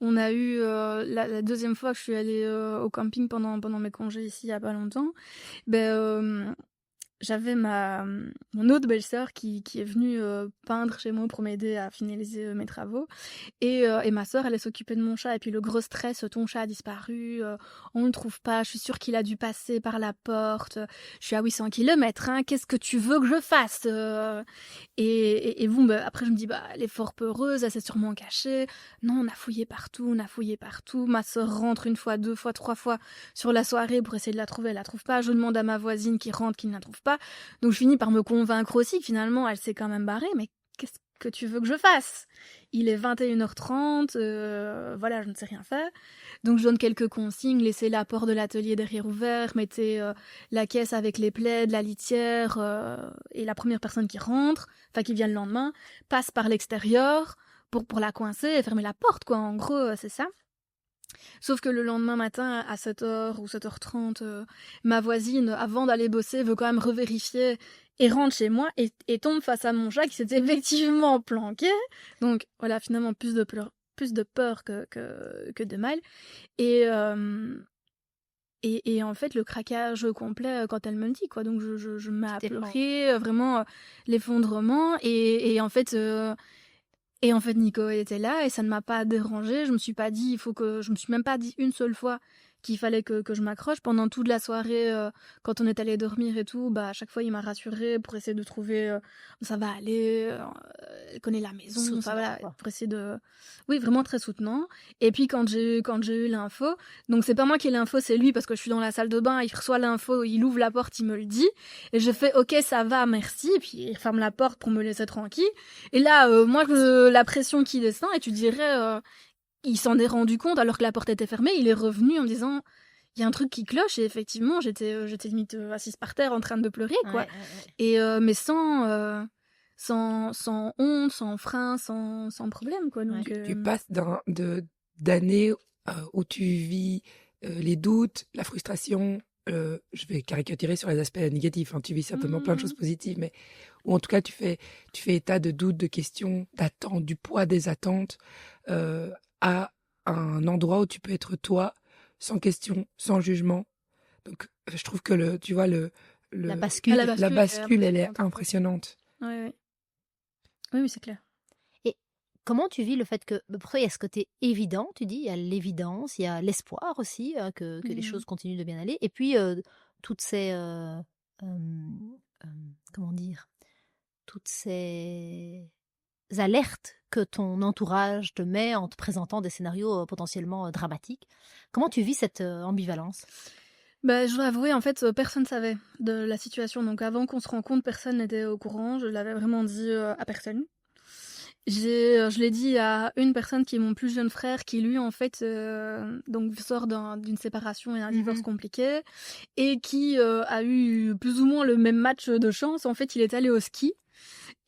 On a eu la deuxième fois que je suis allée au camping pendant mes congés ici il y a pas longtemps. J'avais mon autre belle-sœur qui est venue peindre chez moi pour m'aider à finaliser mes travaux. Et ma sœur, elle s'occupait de mon chat. Et puis le gros stress, ton chat a disparu, on ne le trouve pas, je suis sûre qu'il a dû passer par la porte. Je suis à 800 km, hein, qu'est-ce que tu veux que je fasse Et bon, après je me dis, elle est fort peureuse, elle s'est sûrement cachée. Non, on a fouillé partout. Ma sœur rentre une fois, deux fois, trois fois sur la soirée pour essayer de la trouver, elle la trouve pas. Je demande à ma voisine qui rentre, qui ne la trouve pas. Donc je finis par me convaincre aussi que finalement elle s'est quand même barrée, mais qu'est-ce que tu veux que je fasse? Il est 21h30, voilà, je ne sais rien faire. Donc je donne quelques consignes, laissez la porte de l'atelier derrière ouvert, mettez la caisse avec les plaids, la litière, et la première personne qui rentre, enfin qui vient le lendemain, passe par l'extérieur pour la coincer et fermer la porte, quoi. En gros, c'est ça. Sauf que le lendemain matin, à 7h ou 7h30, ma voisine, avant d'aller bosser, veut quand même revérifier et rentre chez moi et tombe face à mon chat qui s'était effectivement planqué. Donc voilà, finalement, plus de peur que de mal. Et en fait, le craquage complet quand elle me le dit, quoi. Donc je me mets à pleurer, vraiment l'effondrement. Et en fait... Et en fait, Nico était là et ça ne m'a pas dérangée. Je me suis même pas dit une seule fois qu'il fallait que je m'accroche. Pendant toute la soirée, quand on est allé dormir et tout, à chaque fois, il m'a rassurée pour essayer de trouver ça va aller, elle connaît la maison, enfin voilà, pour essayer de... Oui, vraiment très soutenant. Et puis quand j'ai eu l'info, donc c'est pas moi qui ai l'info, c'est lui parce que je suis dans la salle de bain, il reçoit l'info, il ouvre la porte, il me le dit. Et je fais ok, ça va, merci. Et puis il ferme la porte pour me laisser tranquille. Et là, moi, la pression qui descend, et tu dirais... il s'en est rendu compte alors que la porte était fermée, il est revenu en me disant il y a un truc qui cloche et effectivement j'étais limite assise par terre en train de pleurer quoi. Ouais. Et mais sans honte, sans frein, sans problème quoi. Donc tu passes d'années où tu vis les doutes, la frustration, je vais caricaturer sur les aspects négatifs, hein, tu vis certainement plein de choses positives, mais ou en tout cas tu fais état de doutes, de questions, d'attentes, du poids des attentes, à un endroit où tu peux être toi, sans question, sans jugement. Donc je trouve que la bascule, elle est impressionnante. Oui, oui, c'est clair. Et comment tu vis le fait que, pour toi, il y a ce côté évident, tu dis, il y a l'évidence, il y a l'espoir aussi, que les choses continuent de bien aller, et puis toutes ces... comment dire, toutes ces alertes que ton entourage te met en te présentant des scénarios potentiellement dramatiques. Comment tu vis cette ambivalence ? Je dois avouer, en fait, personne ne savait de la situation. Donc avant qu'on se rencontre, personne n'était au courant. Je l'avais vraiment dit à personne. Je l'ai dit à une personne qui est mon plus jeune frère, qui lui, en fait, donc sort d'une séparation et d'un divorce compliqué, et qui a eu plus ou moins le même match de chance. En fait, il est allé au ski.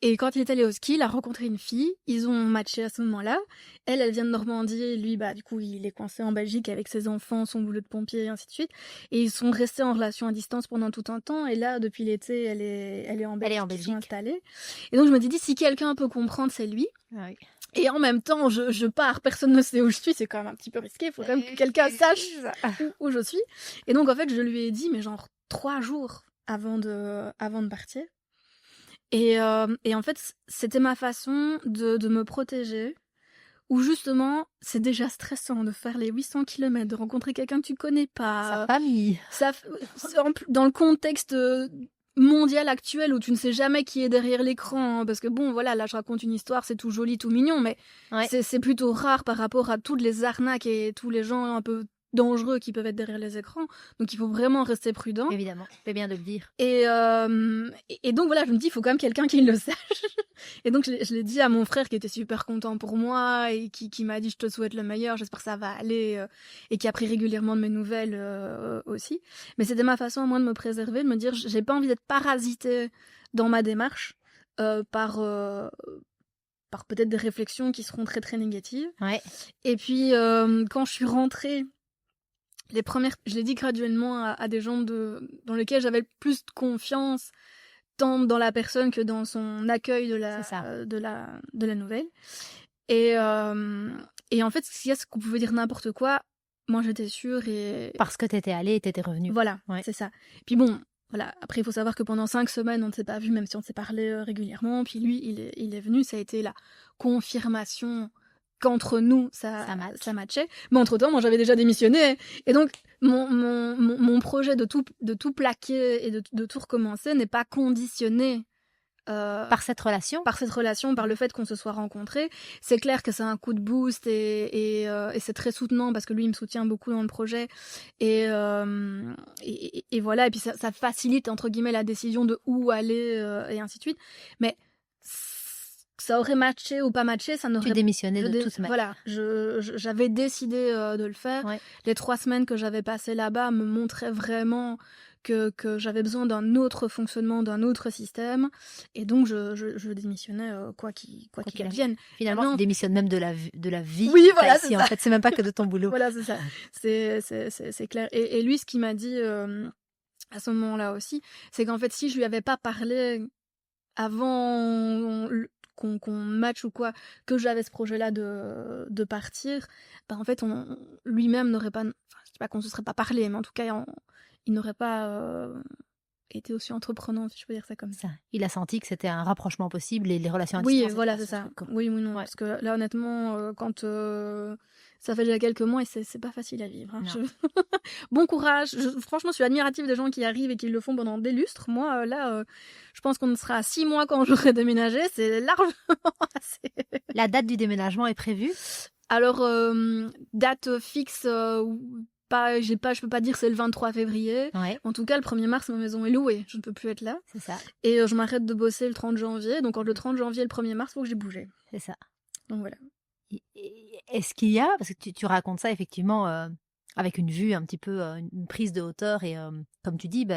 Et quand il est allé au ski, il a rencontré une fille. Ils ont matché à ce moment-là. Elle vient de Normandie. Et lui, du coup, il est coincé en Belgique avec ses enfants, son boulot de pompier, et ainsi de suite. Et ils sont restés en relation à distance pendant tout un temps. Et là, depuis l'été, elle est en Belgique. Ils sont installés. Et donc, je me dis, si quelqu'un peut comprendre, c'est lui. Oui. Et en même temps, je pars, personne ne sait où je suis, c'est quand même un petit peu risqué, il faut quand même que quelqu'un sache où je suis. Et donc, en fait, je lui ai dit, mais genre 3 jours avant de partir. Et en fait, c'était ma façon de me protéger, où justement, c'est déjà stressant de faire les 800 km, de rencontrer quelqu'un que tu connais pas. Sa famille. Dans le contexte mondial actuel où tu ne sais jamais qui est derrière l'écran, hein, parce que bon, voilà, là je raconte une histoire, c'est tout joli, tout mignon, mais c'est plutôt rare par rapport à toutes les arnaques et tous les gens un peu dangereux qui peuvent être derrière les écrans. Donc il faut vraiment rester prudent. Évidemment, c'est bien de le dire. Et donc voilà, je me dis, il faut quand même quelqu'un qui le sache. Et donc je l'ai dit à mon frère qui était super content pour moi et qui m'a dit, je te souhaite le meilleur, j'espère que ça va aller, et qui a pris régulièrement de mes nouvelles aussi. Mais c'était ma façon à moi de me préserver, de me dire, j'ai pas envie d'être parasitée dans ma démarche par peut-être des réflexions qui seront très très négatives. Ouais. Et puis quand je suis rentrée, les premières, je l'ai dit graduellement à des gens dans lesquels j'avais le plus de confiance, tant dans la personne que dans son accueil de la nouvelle. Et en fait, c'est qu'on pouvait dire n'importe quoi. Moi, j'étais sûre et... Parce que t'étais allée et t'étais revenue. Voilà, c'est ça. Puis bon, voilà. Après, il faut savoir que pendant 5 semaines, on ne s'est pas vu, même si on s'est parlé régulièrement. Puis lui, il est venu. Ça a été la confirmation qu'entre nous, ça matchait. Mais entre-temps, moi, j'avais déjà démissionné. Et donc, mon projet de tout plaquer et de tout recommencer n'est pas conditionné par cette relation, par le fait qu'on se soit rencontrés. C'est clair que c'est un coup de boost et c'est très soutenant parce que lui, il me soutient beaucoup dans le projet. Et voilà. Et puis, ça facilite, entre guillemets, la décision de où aller et ainsi de suite. Mais ça aurait matché ou pas matché, ça n'aurait... Tu démissionnais de toute manière. Voilà, j'avais décidé de le faire. Ouais. Les 3 semaines que j'avais passées là-bas me montraient vraiment que j'avais besoin d'un autre fonctionnement, d'un autre système. Et donc, je démissionnais quoi qu'il advienne. Finalement, tu démissionnes même de la vie. Oui, voilà, c'est ça. En fait, c'est même pas que de ton boulot. Voilà, c'est ça. C'est clair. Et lui, ce qu'il m'a dit à ce moment-là aussi, c'est qu'en fait, si je lui avais pas parlé avant... qu'on match ou quoi, que j'avais ce projet-là de partir, en fait, lui-même n'aurait pas... Enfin, je dis pas qu'on se serait pas parlé, mais en tout cas, il n'aurait pas été aussi entreprenant, si je peux dire ça comme ça. Il a senti que c'était un rapprochement possible et les relations à distance... Oui, voilà, c'est ça. Oui, non. Ouais. Parce que là, honnêtement, quand... ça fait déjà quelques mois et c'est pas facile à vivre. Hein. Bon courage. Franchement, je suis admirative des gens qui arrivent et qui le font pendant des lustres. Moi, là, je pense qu'on sera à 6 mois quand j'aurai déménagé. C'est largement assez. La date du déménagement est prévue ? Alors, date fixe, je peux pas dire c'est le 23 février. Ouais. En tout cas, le 1er mars, ma maison est louée. Je ne peux plus être là. C'est ça. Et je m'arrête de bosser le 30 janvier. Donc, entre le 30 janvier et le 1er mars, il faut que j'ai bougé. C'est ça. Donc, voilà. Est-ce qu'il y a, parce que tu racontes ça effectivement avec une vue un petit peu, une prise de hauteur et comme tu dis,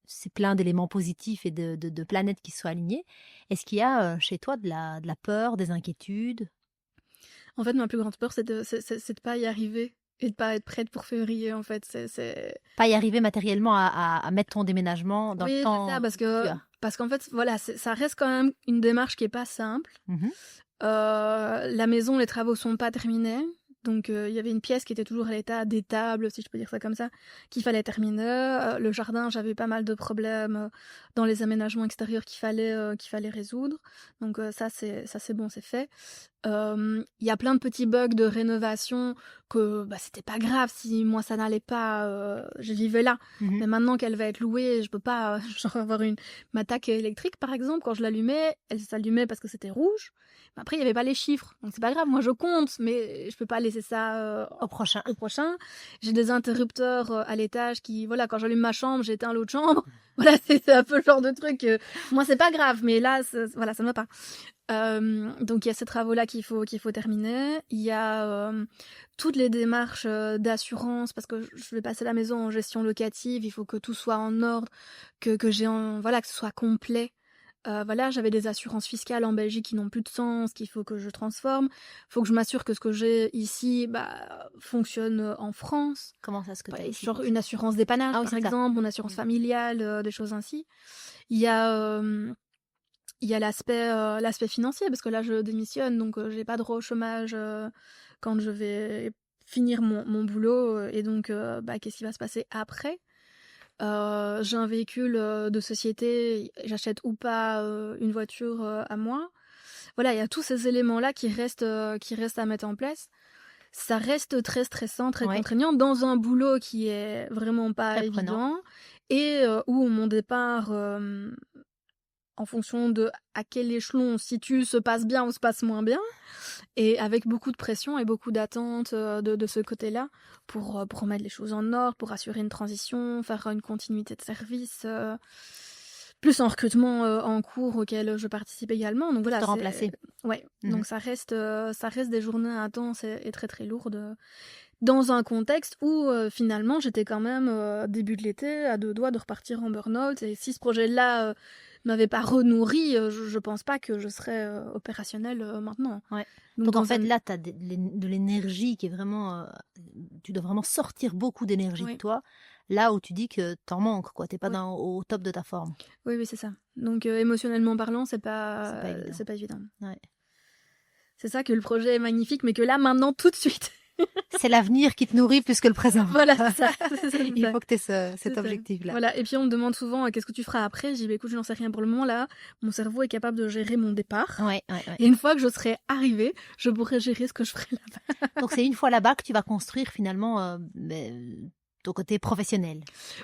c'est plein d'éléments positifs et de planètes qui sont alignées. Est-ce qu'il y a chez toi de la peur, des inquiétudes ? En fait, ma plus grande peur, c'est de pas y arriver et de pas être prête pour février, en fait. Pas y arriver matériellement à mettre ton déménagement dans le temps. Oui, c'est ça, parce qu'en fait, voilà, ça reste quand même une démarche qui est pas simple. Mmh. La maison, les travaux sont pas terminés. Donc, il y avait une pièce qui était toujours à l'état des tables, si je peux dire ça comme ça, qu'il fallait terminer. Le jardin, j'avais eu pas mal de problèmes dans les aménagements extérieurs qu'il fallait résoudre. Donc, ça, c'est bon, c'est fait. Il y a plein de petits bugs de rénovation que c'était pas grave si moi ça n'allait pas, je vivais là. Mmh. Mais maintenant qu'elle va être louée, je peux pas avoir ma taque électrique par exemple. Quand je l'allumais, elle s'allumait parce que c'était rouge. Mais après il y avait pas les chiffres, donc c'est pas grave. Moi je compte, mais je peux pas laisser ça au prochain. J'ai des interrupteurs à l'étage qui, voilà, quand j'allume ma chambre, j'éteins l'autre chambre. Voilà, c'est un peu le genre de truc. Moi c'est pas grave, mais là, voilà, ça ne va pas. Donc il y a ces travaux-là qu'il faut terminer. Il y a toutes les démarches d'assurance parce que je vais passer la maison en gestion locative. Il faut que tout soit en ordre, que j'ai que ce soit complet. Voilà, j'avais des assurances fiscales en Belgique qui n'ont plus de sens, qu'il faut que je transforme. Il faut que je m'assure que ce que j'ai ici fonctionne en France. Comment ça, ce que tu as ici? Genre une assurance dépannage, Ah oui, par c'est ça. exemple, mon assurance familiale, des choses ainsi. Il y a l'aspect financier, parce que là, je démissionne, donc j'ai pas droit au chômage quand je vais finir mon boulot. Et donc, qu'est-ce qui va se passer après? J'ai un véhicule de société, j'achète ou pas une voiture à moi. Voilà, il y a tous ces éléments-là qui restent à mettre en place. Ça reste très stressant, très Ouais. contraignant dans un boulot qui est vraiment pas Très prenant. évident et où mon départ, en fonction de à quel échelon on se situe, se passe bien ou se passe moins bien, et avec beaucoup de pression et beaucoup d'attentes de ce côté-là pour remettre les choses en ordre, pour assurer une transition, faire une continuité de service, plus un recrutement en cours auquel je participe également. Donc voilà, Te remplacer. Ouais, Mhm. donc ça reste des journées intenses et très très lourdes dans un contexte où finalement j'étais quand même début de l'été à 2 doigts de repartir en burn-out, et si ce projet-là m'avait pas renourri, je pense pas que je serais opérationnelle maintenant. Ouais. Donc Donc en dans fait, un- là, tu as de l'énergie qui est vraiment... tu dois vraiment sortir beaucoup d'énergie de Oui. toi, là où tu dis que t'en manques, quoi. T'es pas Oui. au top de ta forme. Oui, c'est ça. Donc émotionnellement parlant, c'est C'est pas évident. pas évident. Ouais. C'est ça, que le projet est magnifique, mais que là, maintenant, tout de suite. C'est l'avenir qui te nourrit plus que le présent. Voilà, c'est ça. C'est Il ça. faut que tu aies C'est cet ça. objectif-là. Voilà. Et puis on me demande souvent qu'est-ce que tu feras après. Je dis écoute, je n'en sais rien pour le moment. Là, mon cerveau est capable de gérer mon départ. Ouais. Et une fois que je serai arrivée, je pourrai gérer ce que je ferai là-bas. Donc c'est une fois là-bas que tu vas construire finalement ton côté professionnel.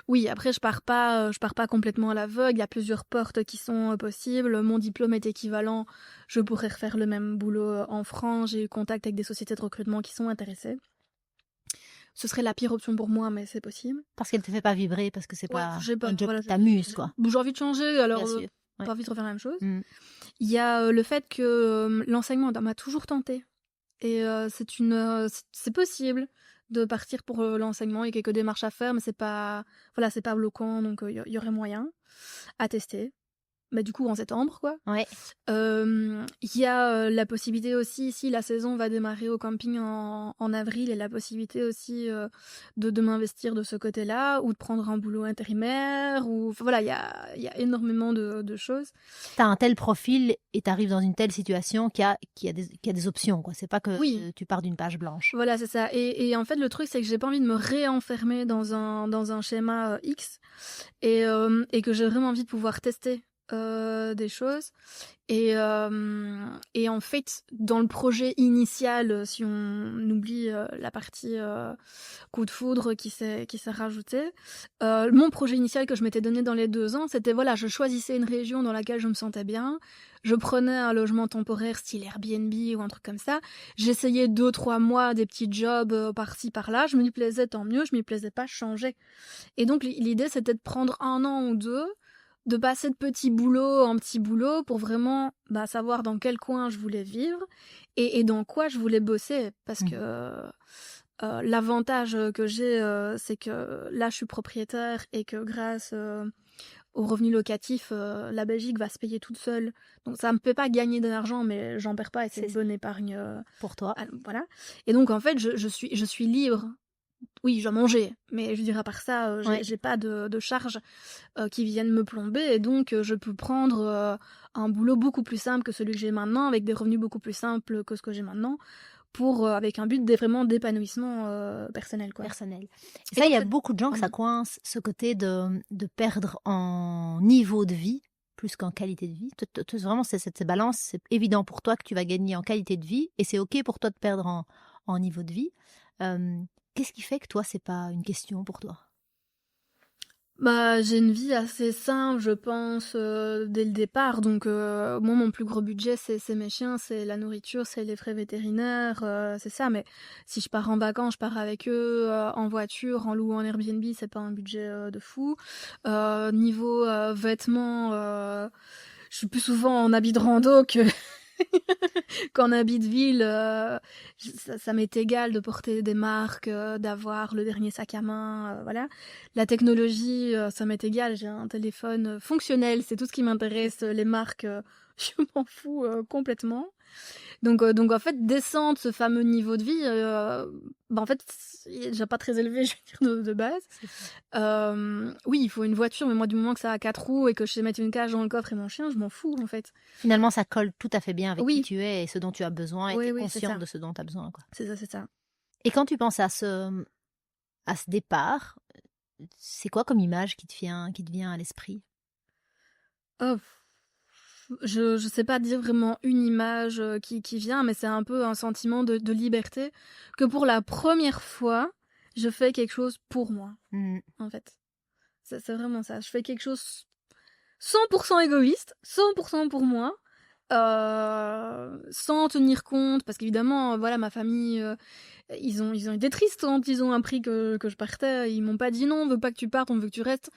Oui, après je pars pas complètement à l'aveugle. Il y a plusieurs portes qui sont possibles. Mon diplôme est équivalent. Je pourrais refaire le même boulot en France. J'ai eu contact avec des sociétés de recrutement qui sont intéressées. Ce serait la pire option pour moi, mais c'est possible. Parce qu'elle te fait pas vibrer, parce que c'est Ouais, pas j'ai pas, un job voilà, qui t'amuse, quoi. J'ai envie de changer, alors Bien sûr. pas Ouais. envie de refaire la même chose. Mm. Il y a le fait que l'enseignement m'a toujours tenté. Et c'est possible de partir pour l'enseignement. Il y a quelques démarches à faire, mais c'est pas bloquant, donc il y aurait moyen à tester. Bah, du coup, en septembre, quoi. Ouais. Il y a la possibilité aussi, si la saison va démarrer au camping en avril, et la possibilité aussi de m'investir de ce côté-là, ou de prendre un boulot intérimaire, ou enfin, voilà, il y a énormément de choses. T'as un tel profil et t'arrives dans une telle situation qu'il y a des options, quoi. C'est pas que Oui. tu pars d'une page blanche. Voilà, c'est ça. Et en fait, le truc, c'est que j'ai pas envie de me réenfermer dans un schéma X, et que j'ai vraiment envie de pouvoir tester des choses. Et en fait, dans le projet initial, si on oublie la partie coup de foudre qui s'est rajoutée, mon projet initial que je m'étais donné dans les 2 ans, c'était voilà, je choisissais une région dans laquelle je me sentais bien, je prenais un logement temporaire style Airbnb ou un truc comme ça, j'essayais 2-3 mois des petits jobs par-ci par-là, je m'y plaisais, tant mieux, je m'y plaisais pas, je changeais. Et donc l'idée, c'était de prendre 1 an ou 2, de passer de petit boulot en petit boulot pour vraiment savoir dans quel coin je voulais vivre et dans quoi je voulais bosser. Parce que l'avantage que j'ai, c'est que là, je suis propriétaire et que grâce aux revenus locatifs, la Belgique va se payer toute seule. Donc ça me fait pas gagner de l'argent, mais j'en perds pas et c'est une bonne épargne. Pour toi. Voilà. Et donc, en fait, je suis libre. Oui, je dois manger, mais je dirais à part ça, j'ai pas de charges qui viennent me plomber, et donc je peux prendre un boulot beaucoup plus simple que celui que j'ai maintenant, avec des revenus beaucoup plus simples que ce que j'ai maintenant, avec un but vraiment d'épanouissement personnel, quoi. Personnel. Et ça, il y a beaucoup de gens que ça coince, ce côté de perdre en niveau de vie plus qu'en qualité de vie. Vraiment, cette balance, c'est évident pour toi que tu vas gagner en qualité de vie, et c'est OK pour toi de perdre en niveau de vie. Qu'est-ce qui fait que toi, c'est pas une question pour toi? J'ai une vie assez simple, je pense, dès le départ. Donc, moi, mon plus gros budget, c'est mes chiens, c'est la nourriture, c'est les frais vétérinaires, c'est ça. Mais si je pars en vacances, je pars avec eux en voiture, en louant en Airbnb, c'est pas un budget de fou. Niveau vêtements, je suis plus souvent en habit de rando Quand on habite ville, ça m'est égal de porter des marques, d'avoir le dernier sac à main, voilà. La technologie, ça m'est égal. J'ai un téléphone fonctionnel, c'est tout ce qui m'intéresse. Les marques, je m'en fous complètement. Donc en fait, descendre ce fameux niveau de vie, en fait, il est déjà pas très élevé, je veux dire, de base. Oui, il faut une voiture, mais moi, du moment que ça a 4 roues et que je sais mettre une cage dans le coffre et mon chien, je m'en fous, en fait. Finalement, ça colle tout à fait bien avec Oui. qui tu es et ce dont tu as besoin et Oui, tu es oui, c'est conscient ça. de ce dont tu as besoin, quoi. C'est ça. Et quand tu penses à ce départ, c'est quoi comme image qui te vient à l'esprit? Oh, je sais pas dire vraiment une image qui vient, mais c'est un peu un sentiment de liberté que pour la première fois, je fais quelque chose pour moi, Mmh. en fait. C'est vraiment ça. Je fais quelque chose 100% égoïste, 100% pour moi, sans tenir compte, parce qu'évidemment, voilà, ma famille, ils ont été tristes quand ils ont appris que je partais. Ils m'ont pas dit non, on veut pas que tu partes, on veut que tu restes.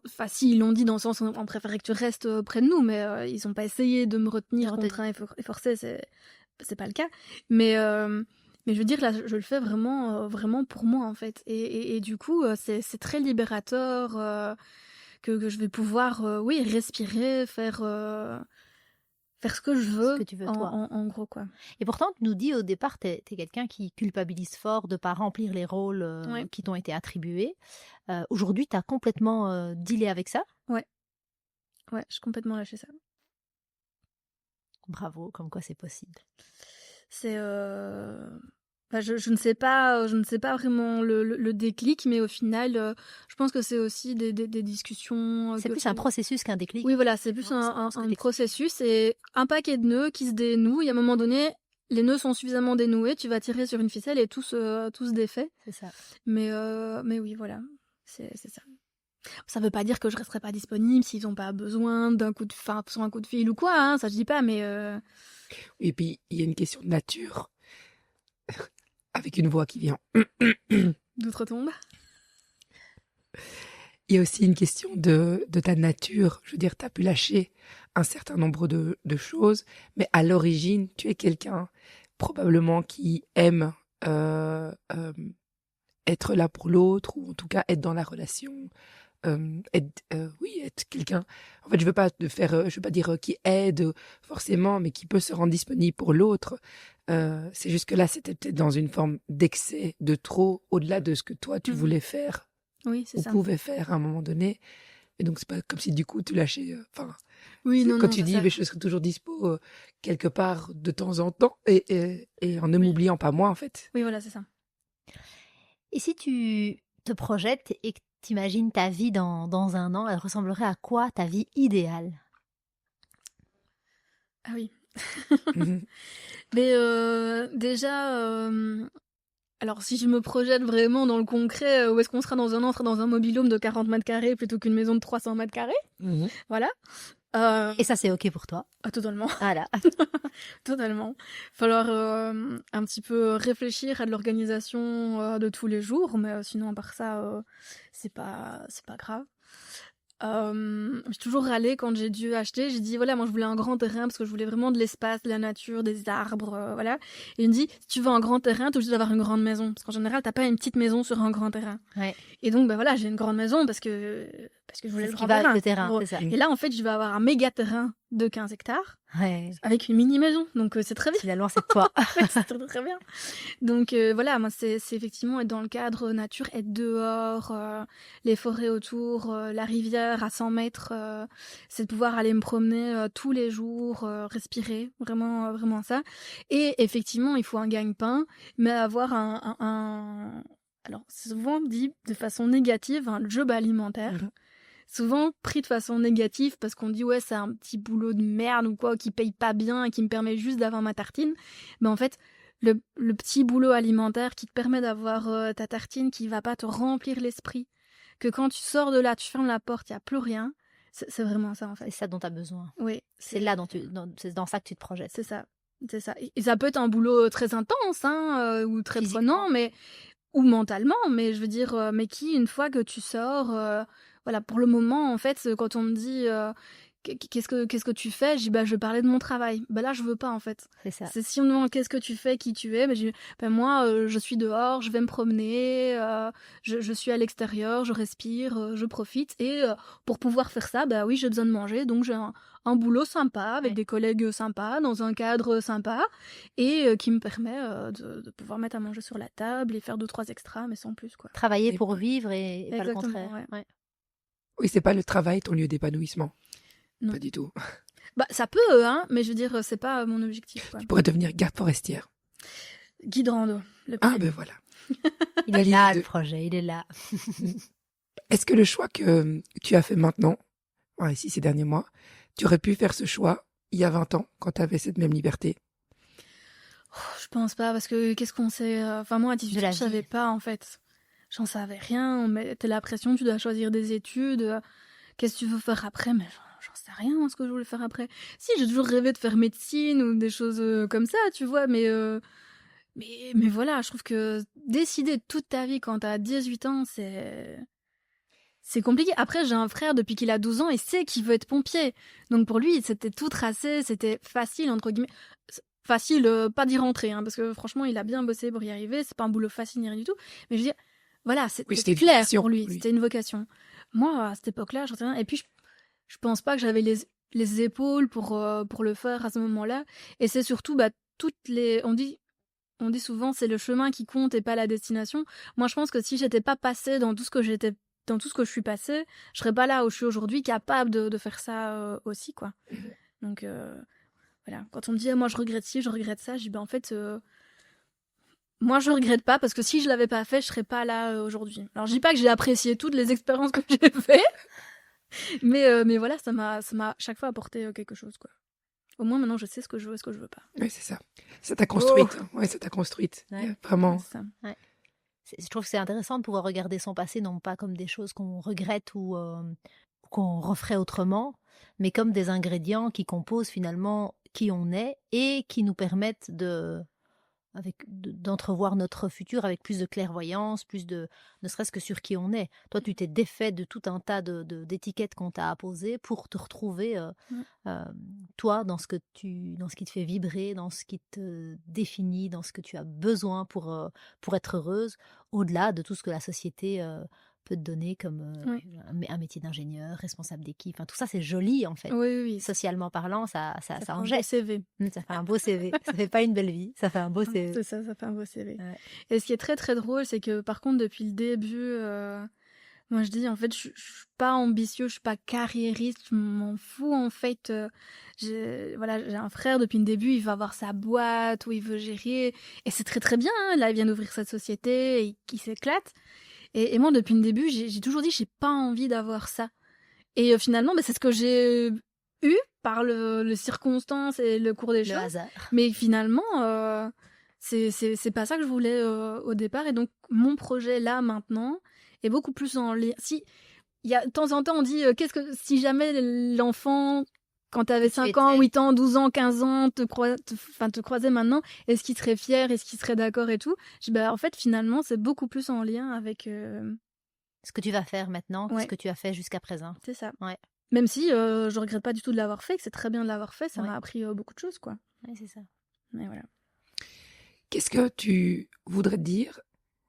Enfin, si, ils l'ont dit dans le sens où on préférait que tu restes près de nous, mais ils ont pas essayé de me retenir contraint et forcé, c'est pas le cas. Mais je veux dire, là, je le fais vraiment pour moi, en fait. Et du coup, c'est très libérateur que je vais pouvoir, oui, respirer, faire ce que je veux, Ce que tu veux, toi. en gros, quoi. Et pourtant, tu nous dis au départ, tu es quelqu'un qui culpabilise fort de ne pas remplir les rôles Ouais. qui t'ont été attribués. Aujourd'hui, tu as complètement dealé avec ça. Ouais, j'ai complètement lâché ça. Bravo, comme quoi c'est possible. C'est je ne sais pas vraiment le déclic, mais au final, je pense que c'est aussi des discussions. C'est plus un processus qu'un déclic. Oui, voilà, c'est plus un processus et un paquet de nœuds qui se dénouent. Et à un moment donné, les nœuds sont suffisamment dénoués, tu vas tirer sur une ficelle et tout se défait. C'est ça. Mais oui, voilà, c'est ça. Ça veut pas dire que je resterai pas disponible s'ils ont pas besoin d'un coup de sur un coup de fil ou quoi, hein, ça je dis pas, mais Et puis, il y a une question de nature, avec une voix qui vient. d'outre-tombe. Il y a aussi une question de ta nature. Je veux dire, tu as pu lâcher un certain nombre de choses, mais à l'origine, tu es quelqu'un probablement qui aime être là pour l'autre, ou en tout cas être dans la relation. Être quelqu'un. En fait, je veux pas dire qui aide forcément, mais qui peut se rendre disponible pour l'autre. C'est juste que là, c'était peut-être dans une forme d'excès, de trop, au-delà de ce que toi tu voulais faire Oui, c'est ou ça. pouvais faire à un moment donné. Et donc, c'est pas comme si du coup tu lâchais. Oui, non, quand non, tu dis, ça. mais je serai toujours dispo quelque part de temps en temps, et en ne m'oubliant pas moi, en fait. Oui, voilà, c'est ça. Et si tu te projettes et que tu imagines ta vie dans un an, elle ressemblerait à quoi ta vie idéale? Ah oui. Mhm. Mais déjà, alors si je me projette vraiment dans le concret, où est-ce qu'on sera dans un an? On sera dans un mobil-home de 40 mètres carrés plutôt qu'une maison de 300 mètres carrés. Mhm. Voilà. Et ça, c'est OK pour toi? Ah, totalement. Voilà. Totalement. Falloir un petit peu réfléchir à de l'organisation de tous les jours, mais sinon à part ça, c'est pas grave. J'ai toujours râlé quand j'ai dû acheter. J'ai dit voilà, moi je voulais un grand terrain parce que je voulais vraiment de l'espace, de la nature, des arbres, voilà. Et il me dit si tu veux un grand terrain, t'es obligé d'avoir une grande maison parce qu'en général t'as pas une petite maison sur un grand terrain. Ouais. Et donc voilà, j'ai une grande maison parce que je voulais le Ce grand qui va avec terrain. le terrain, Gros. c'est ça. Et là en fait je vais avoir un méga terrain de 15 hectares. Ouais. Avec une mini maison, donc c'est très bien. Finalement, c'est toi. C'est très, très bien. Donc voilà, moi c'est effectivement être dans le cadre nature, être dehors, les forêts autour, la rivière à 100 mètres, c'est de pouvoir aller me promener tous les jours, respirer, vraiment, vraiment ça. Et effectivement, il faut un gagne-pain, mais avoir alors c'est souvent dit de façon négative, un job alimentaire. Mhm. Souvent pris de façon négative parce qu'on dit ouais c'est un petit boulot de merde ou quoi qui paye pas bien et qui me permet juste d'avoir ma tartine, mais en fait le petit boulot alimentaire qui te permet d'avoir ta tartine qui va pas te remplir l'esprit, que quand tu sors de là tu fermes la porte, il y a plus rien, c'est vraiment ça en C'est fait. ça dont tu as besoin. Oui, C'est dans ça que tu te projettes. c'est ça. Et ça peut être un boulot très intense ou très Physiquement. prenant, mais ou mentalement, mais je veux dire mais qui une fois que tu sors voilà, pour le moment, en fait, quand on me dit qu'est-ce que tu fais? Je dis, bah, je vais parler de mon travail. Bah là, je veux pas, en fait. C'est ça. C'est si on me demande qu'est-ce que tu fais, qui tu es, bah, je dis, bah, moi, je suis dehors, je vais me promener, je suis à l'extérieur, je respire, je profite. Et pour pouvoir faire ça, bah oui, j'ai besoin de manger. Donc, j'ai un boulot sympa, avec Ouais. des collègues sympas, dans un cadre sympa, et qui me permet de pouvoir mettre à manger sur la table et faire 2-3 extras, mais sans plus, quoi. Travailler Et- pour vivre et pas le Exactement, contraire. ouais. Ouais. Oui, c'est pas le travail ton lieu d'épanouissement. Non. Pas du tout. Bah, ça peut, hein, mais je veux dire, c'est pas mon objectif, quoi. Tu pourrais devenir garde forestière. Guide rando, le Ah, petit. ben voilà. Il La est là, liste le de- projet, il est là. Est-ce que le choix que tu as fait maintenant, ici ces derniers mois, tu aurais pu faire ce choix il y a 20 ans, quand tu avais cette même liberté? Je pense pas, parce que qu'est-ce qu'on sait Enfin, moi, à 18 De la ans, je savais vie. pas, en fait. J'en savais rien. On mettait la pression, tu dois choisir des études. Qu'est-ce que tu veux faire après? Mais j'en sais rien, moi, ce que je voulais faire après. Si, j'ai toujours rêvé de faire médecine ou des choses comme ça, tu vois, mais voilà, je trouve que décider toute ta vie quand t'as 18 ans, c'est compliqué. Après, j'ai un frère depuis qu'il a 12 ans et sait qu'il veut être pompier. Donc pour lui, c'était tout tracé, c'était facile, entre guillemets. Facile, pas d'y rentrer, hein, parce que franchement, il a bien bossé pour y arriver. C'est pas un boulot facile ni rien du tout. Mais je veux dire, voilà, Oui, c'était c'était une clair vocation pour lui. pour lui. C'était une vocation. Moi, à cette époque-là, j'en sais rien. Et puis, je pense pas que j'avais les épaules pour le faire à ce moment-là. Et c'est surtout, bah, on dit souvent, c'est le chemin qui compte et pas la destination. Moi, je pense que si j'étais pas passée dans tout ce que je suis passée, je serais pas là où je suis aujourd'hui, capable de faire ça aussi, quoi. Donc, voilà. Quand on me dit, ah, moi, je regrette ci, je regrette ça, je dis, ben, en fait, moi, je regrette pas, parce que si je l'avais pas fait, je serais pas là aujourd'hui. Alors, je dis pas que j'ai apprécié toutes les expériences que j'ai fait, mais voilà, ça m'a chaque fois apporté quelque chose, quoi. Au moins, maintenant, je sais ce que je veux et ce que je veux pas. Oui, c'est ça. Ça t'a construite. Oh. Ouais, ça t'a construite. Ouais. Vraiment. C'est ça. Je trouve que c'est intéressant de pouvoir regarder son passé, non pas comme des choses qu'on regrette ou qu'on referait autrement, mais comme des ingrédients qui composent finalement qui on est et qui nous permettent d'entrevoir notre futur avec plus de clairvoyance, ne serait-ce que sur qui on est. Toi, tu t'es défait de tout un tas d'étiquettes qu'on t'a apposées pour te retrouver, toi, dans ce qui te fait vibrer, dans ce qui te définit, dans ce que tu as besoin pour être heureuse, au-delà de tout ce que la société peut te donner comme Oui. un métier d'ingénieur, responsable d'équipe. Enfin, tout ça, c'est joli, en fait. Oui. Socialement parlant, ça fait en un beau jette. CV. Ça fait un beau CV. Ça fait pas une belle vie, ça fait un beau CV. C'est ça fait un beau CV. Ouais. Et ce qui est très très drôle, c'est que par contre, depuis le début, moi je dis, en fait, je suis pas ambitieux, je suis pas carriériste, je m'en fous, en fait. J'ai un frère depuis le début, il va avoir sa boîte, où il veut gérer, et c'est très très bien, hein. Là, il vient d'ouvrir sa société, et il s'éclate. Et moi, depuis le début, j'ai toujours dit, j'ai pas envie d'avoir ça. Et finalement, c'est ce que j'ai eu par les circonstances et le cours des Le choses. hasard. Mais finalement, c'est pas ça que je voulais au départ. Et donc, mon projet là, maintenant, est beaucoup plus en lien. Si, il y a de temps en temps, on dit, si jamais l'enfant, quand t'avais 5 ans, 8 ans, 12 ans, 15 ans, te croisait maintenant, est-ce qu'il serait fier, est-ce qu'il serait d'accord et tout? Je dis, en fait, finalement, c'est beaucoup plus en lien avec... Ce que tu vas faire maintenant, Ouais. ce que tu as fait jusqu'à présent. C'est ça. Ouais. Même si je regrette pas du tout de l'avoir fait, que c'est très bien de l'avoir fait, ça Ouais. m'a appris beaucoup de choses, quoi. Ouais, c'est ça. Mais voilà. Qu'est-ce que tu voudrais dire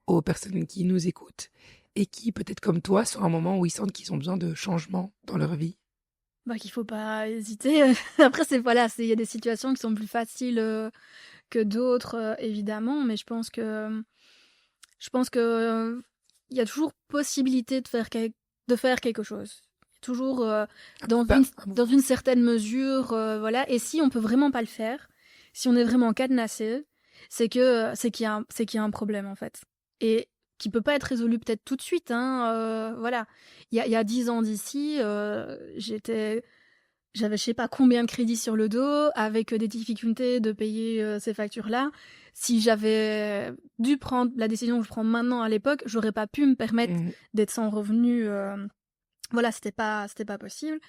aux personnes qui nous écoutent et qui, peut-être comme toi, sont à un moment où ils sentent qu'ils ont besoin de changement dans leur vie? Qu'il faut pas hésiter. Après, il y a des situations qui sont plus faciles que d'autres, évidemment, mais je pense que il y a toujours possibilité de faire quelque chose. Toujours dans une certaine mesure, voilà. Et si on peut vraiment pas le faire, si on est vraiment cadenassé, c'est qu'il y a un problème, en fait. Et qui peut pas être résolu peut-être tout de suite, hein, voilà. Il y a 10 ans d'ici, j'avais je sais pas combien de crédits sur le dos, avec des difficultés de payer ces factures-là. Si j'avais dû prendre la décision que je prends maintenant à l'époque, j'aurais pas pu me permettre d'être sans revenu. Voilà, c'était pas possible.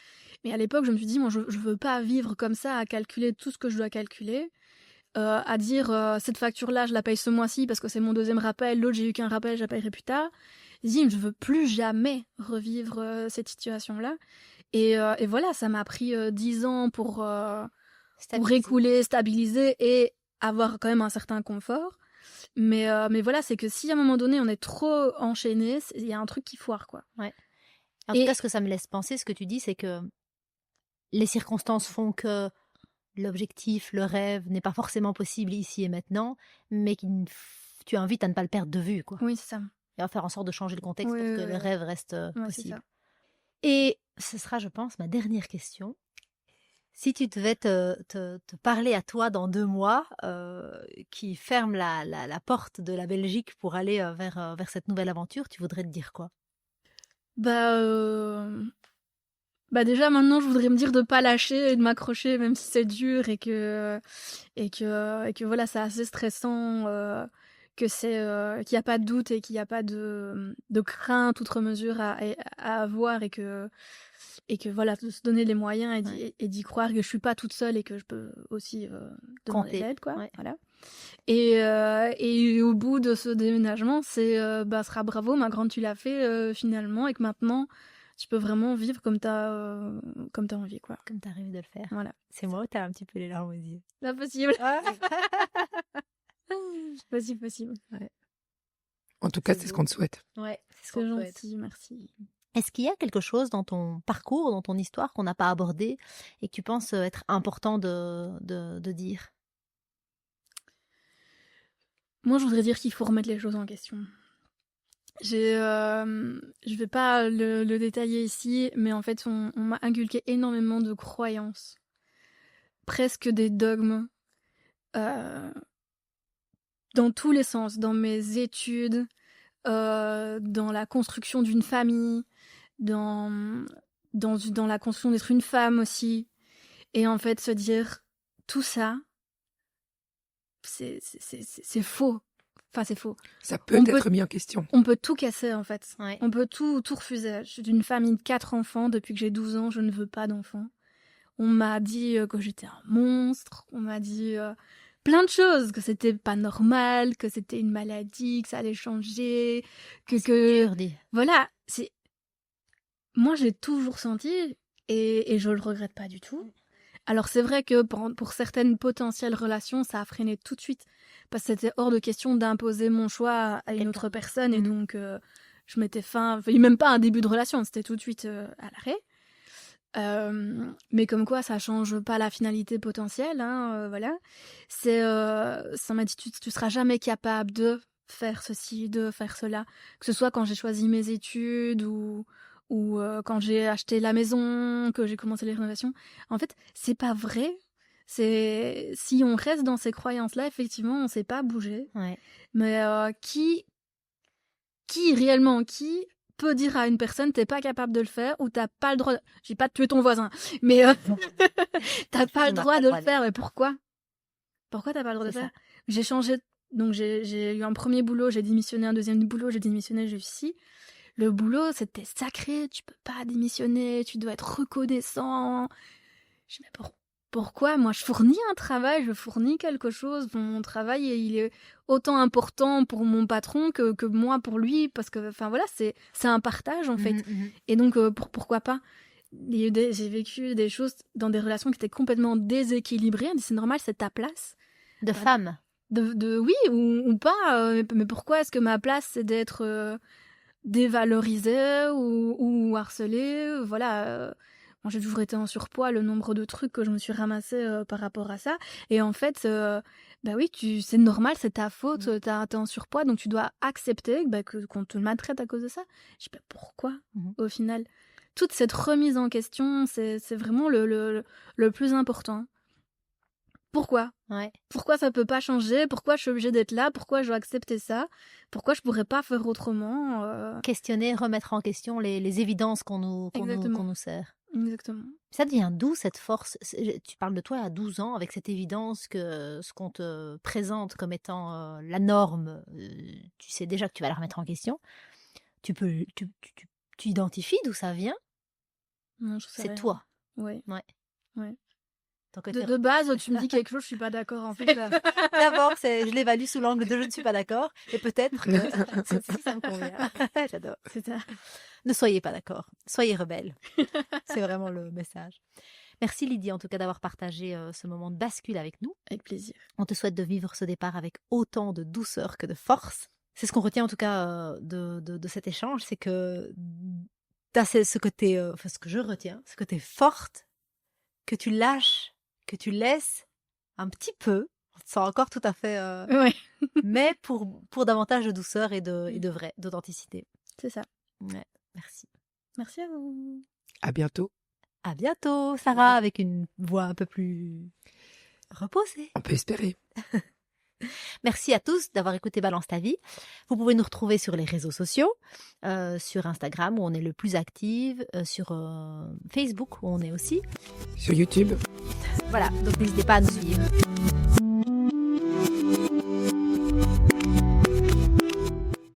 Mais à l'époque, je me suis dit, moi, je veux pas vivre comme ça, à calculer tout ce que je dois calculer. À dire cette facture-là, je la paye ce mois-ci parce que c'est mon deuxième rappel, l'autre j'ai eu qu'un rappel, je la payerai plus tard. Je dis, je veux plus jamais revivre cette situation-là. Et voilà, ça m'a pris 10 ans pour Stabiliser. écouler, stabiliser et avoir quand même un certain confort. Mais voilà, c'est que si à un moment donné on est trop enchaîné, il y a un truc qui foire, quoi. En tout Et cas, ce que ça me laisse penser, ce que tu dis, c'est que les circonstances font que l'objectif, le rêve n'est pas forcément possible ici et maintenant, mais tu invites à ne pas le perdre de vue, quoi. oui, c'est ça. Et à faire en sorte de changer le contexte Oui, pour oui, que oui, le oui. rêve reste Ouais, c'est possible. ça. Et ce sera, je pense, ma dernière question. Si tu devais te parler à toi dans 2 mois, qui ferme la porte de la Belgique pour aller vers cette nouvelle aventure, tu voudrais te dire quoi? Bah déjà maintenant je voudrais me dire de pas lâcher et de m'accrocher même si c'est dur et que voilà, c'est assez stressant, qu'il y a pas de doute et qu'il y a pas de crainte outre mesure à avoir et que voilà, de se donner les moyens et d'y croire que je suis pas toute seule et que je peux aussi demander de Compter. l'aide, quoi. Ouais. Voilà. Et au bout de ce déménagement, sera bravo, ma grande, tu l'as fait finalement, et que maintenant, tu peux vraiment vivre comme t'as envie, quoi. Comme tu arrives de le faire. Voilà. C'est moi ou tu as un petit peu les larmes aux yeux? Pas possible. Possible. En tout cas, C'est c'est ce beau. qu'on te souhaite. Ouais, c'est ce C'est qu'on souhaite. gentil, merci. Est-ce qu'il y a quelque chose dans ton parcours, dans ton histoire qu'on n'a pas abordé et que tu penses être important de dire? Moi, je voudrais dire qu'il faut remettre les choses en question. Je vais pas le détailler ici, mais en fait, on m'a inculqué énormément de croyances, presque des dogmes, dans tous les sens, dans mes études, dans la construction d'une famille, dans la construction d'être une femme aussi. Et en fait, se dire tout ça, c'est faux. Enfin, c'est faux. Ça peut On être peut- mis en question. On peut tout casser, en fait. Ouais. On peut tout refuser. Je suis d'une famille de 4 enfants. Depuis que j'ai 12 ans, je ne veux pas d'enfants. On m'a dit que j'étais un monstre. On m'a dit plein de choses. Que c'était pas normal, que c'était une maladie, que ça allait changer. C'est dur, dit. Voilà. Moi, j'ai toujours senti, et je le regrette pas du tout. Alors c'est vrai que pour certaines potentielles relations, ça a freiné tout de suite. Parce que c'était hors de question d'imposer mon choix à une Quelqu'un. autre personne. Et donc, je mettais fin... Enfin, même pas un début de relation, c'était tout de suite à l'arrêt. Mais comme quoi, ça change pas la finalité potentielle. Voilà. Ça m'a dit, tu seras jamais capable de faire ceci, de faire cela. Que ce soit quand j'ai choisi mes études ou quand j'ai acheté la maison, que j'ai commencé les rénovations. En fait, c'est pas vrai. Si on reste dans ces croyances-là, effectivement, on sait pas bouger. Ouais. Mais qui réellement, qui peut dire à une personne t'es pas capable de le faire ou t'as pas le droit j'ai pas de tuer ton voisin, mais t'as pas le droit de le faire. Mais pourquoi t'as pas le droit de le C'est faire? ça. J'ai changé, donc j'ai eu un premier boulot, j'ai démissionné, un deuxième boulot, j'ai démissionné, j'ai eu ici. Le boulot, c'était sacré, tu peux pas démissionner, tu dois être reconnaissant. Je dis, mais pourquoi? Moi, je fournis un travail, je fournis quelque chose. Mon travail, il est autant important pour mon patron que moi pour lui, parce que, enfin voilà, c'est un partage en fait. Et donc, pourquoi pas? J'ai vécu des choses dans des relations qui étaient complètement déséquilibrées. C'est normal, c'est ta place. De femme. Oui, ou pas. Mais pourquoi est-ce que ma place, c'est d'être dévalorisée ou harcelée? Voilà. Moi, j'ai toujours été en surpoids, le nombre de trucs que je me suis ramassé par rapport à ça. Et en fait, bah oui, c'est normal, c'est ta faute, t'es en surpoids, donc tu dois accepter qu'on te maltraite à cause de ça. Je sais pas pourquoi, au final. Toute cette remise en question, c'est vraiment le plus important. Pourquoi? Ouais. Pourquoi ça peut pas changer? Pourquoi je suis obligée d'être là? Pourquoi je dois accepter ça? Pourquoi je pourrais pas faire autrement? Questionner, remettre en question les évidences qu'on nous sert. Exactement. Ça devient d'où cette force? Tu parles de toi à 12 ans avec cette évidence que ce qu'on te présente comme étant la norme, tu sais déjà que tu vas la remettre en question. Tu identifies d'où ça vient? Non, je sais C'est rien. toi. Ouais. Ouais. Ouais. Ton côté De base, tu me dis quelque chose, je suis pas d'accord. En fait, là. D'abord, je l'évalue sous l'angle de je ne suis pas d'accord. Et peut-être que ceci, ça me convient. J'adore. C'est ça. Ne soyez pas d'accord. Soyez rebelles. C'est vraiment le message. Merci Lydie, en tout cas, d'avoir partagé ce moment de bascule avec nous. Avec plaisir. On te souhaite de vivre ce départ avec autant de douceur que de force. C'est ce qu'on retient en tout cas de cet échange, c'est que t'as ce côté, ce que je retiens, ce côté forte, que tu lâches, que tu laisses un petit peu, on te sent encore tout à fait, Ouais, mais pour davantage de douceur et de vrai, d'authenticité. c'est ça. Ouais, merci. Merci à vous. À bientôt. À bientôt, Sarah, avec une voix un peu plus reposée. On peut espérer. Merci à tous d'avoir écouté Balance ta vie. Vous pouvez nous retrouver sur les réseaux sociaux, sur Instagram où on est le plus active, sur Facebook où on est aussi. Sur YouTube. Voilà, donc n'hésitez pas à nous suivre.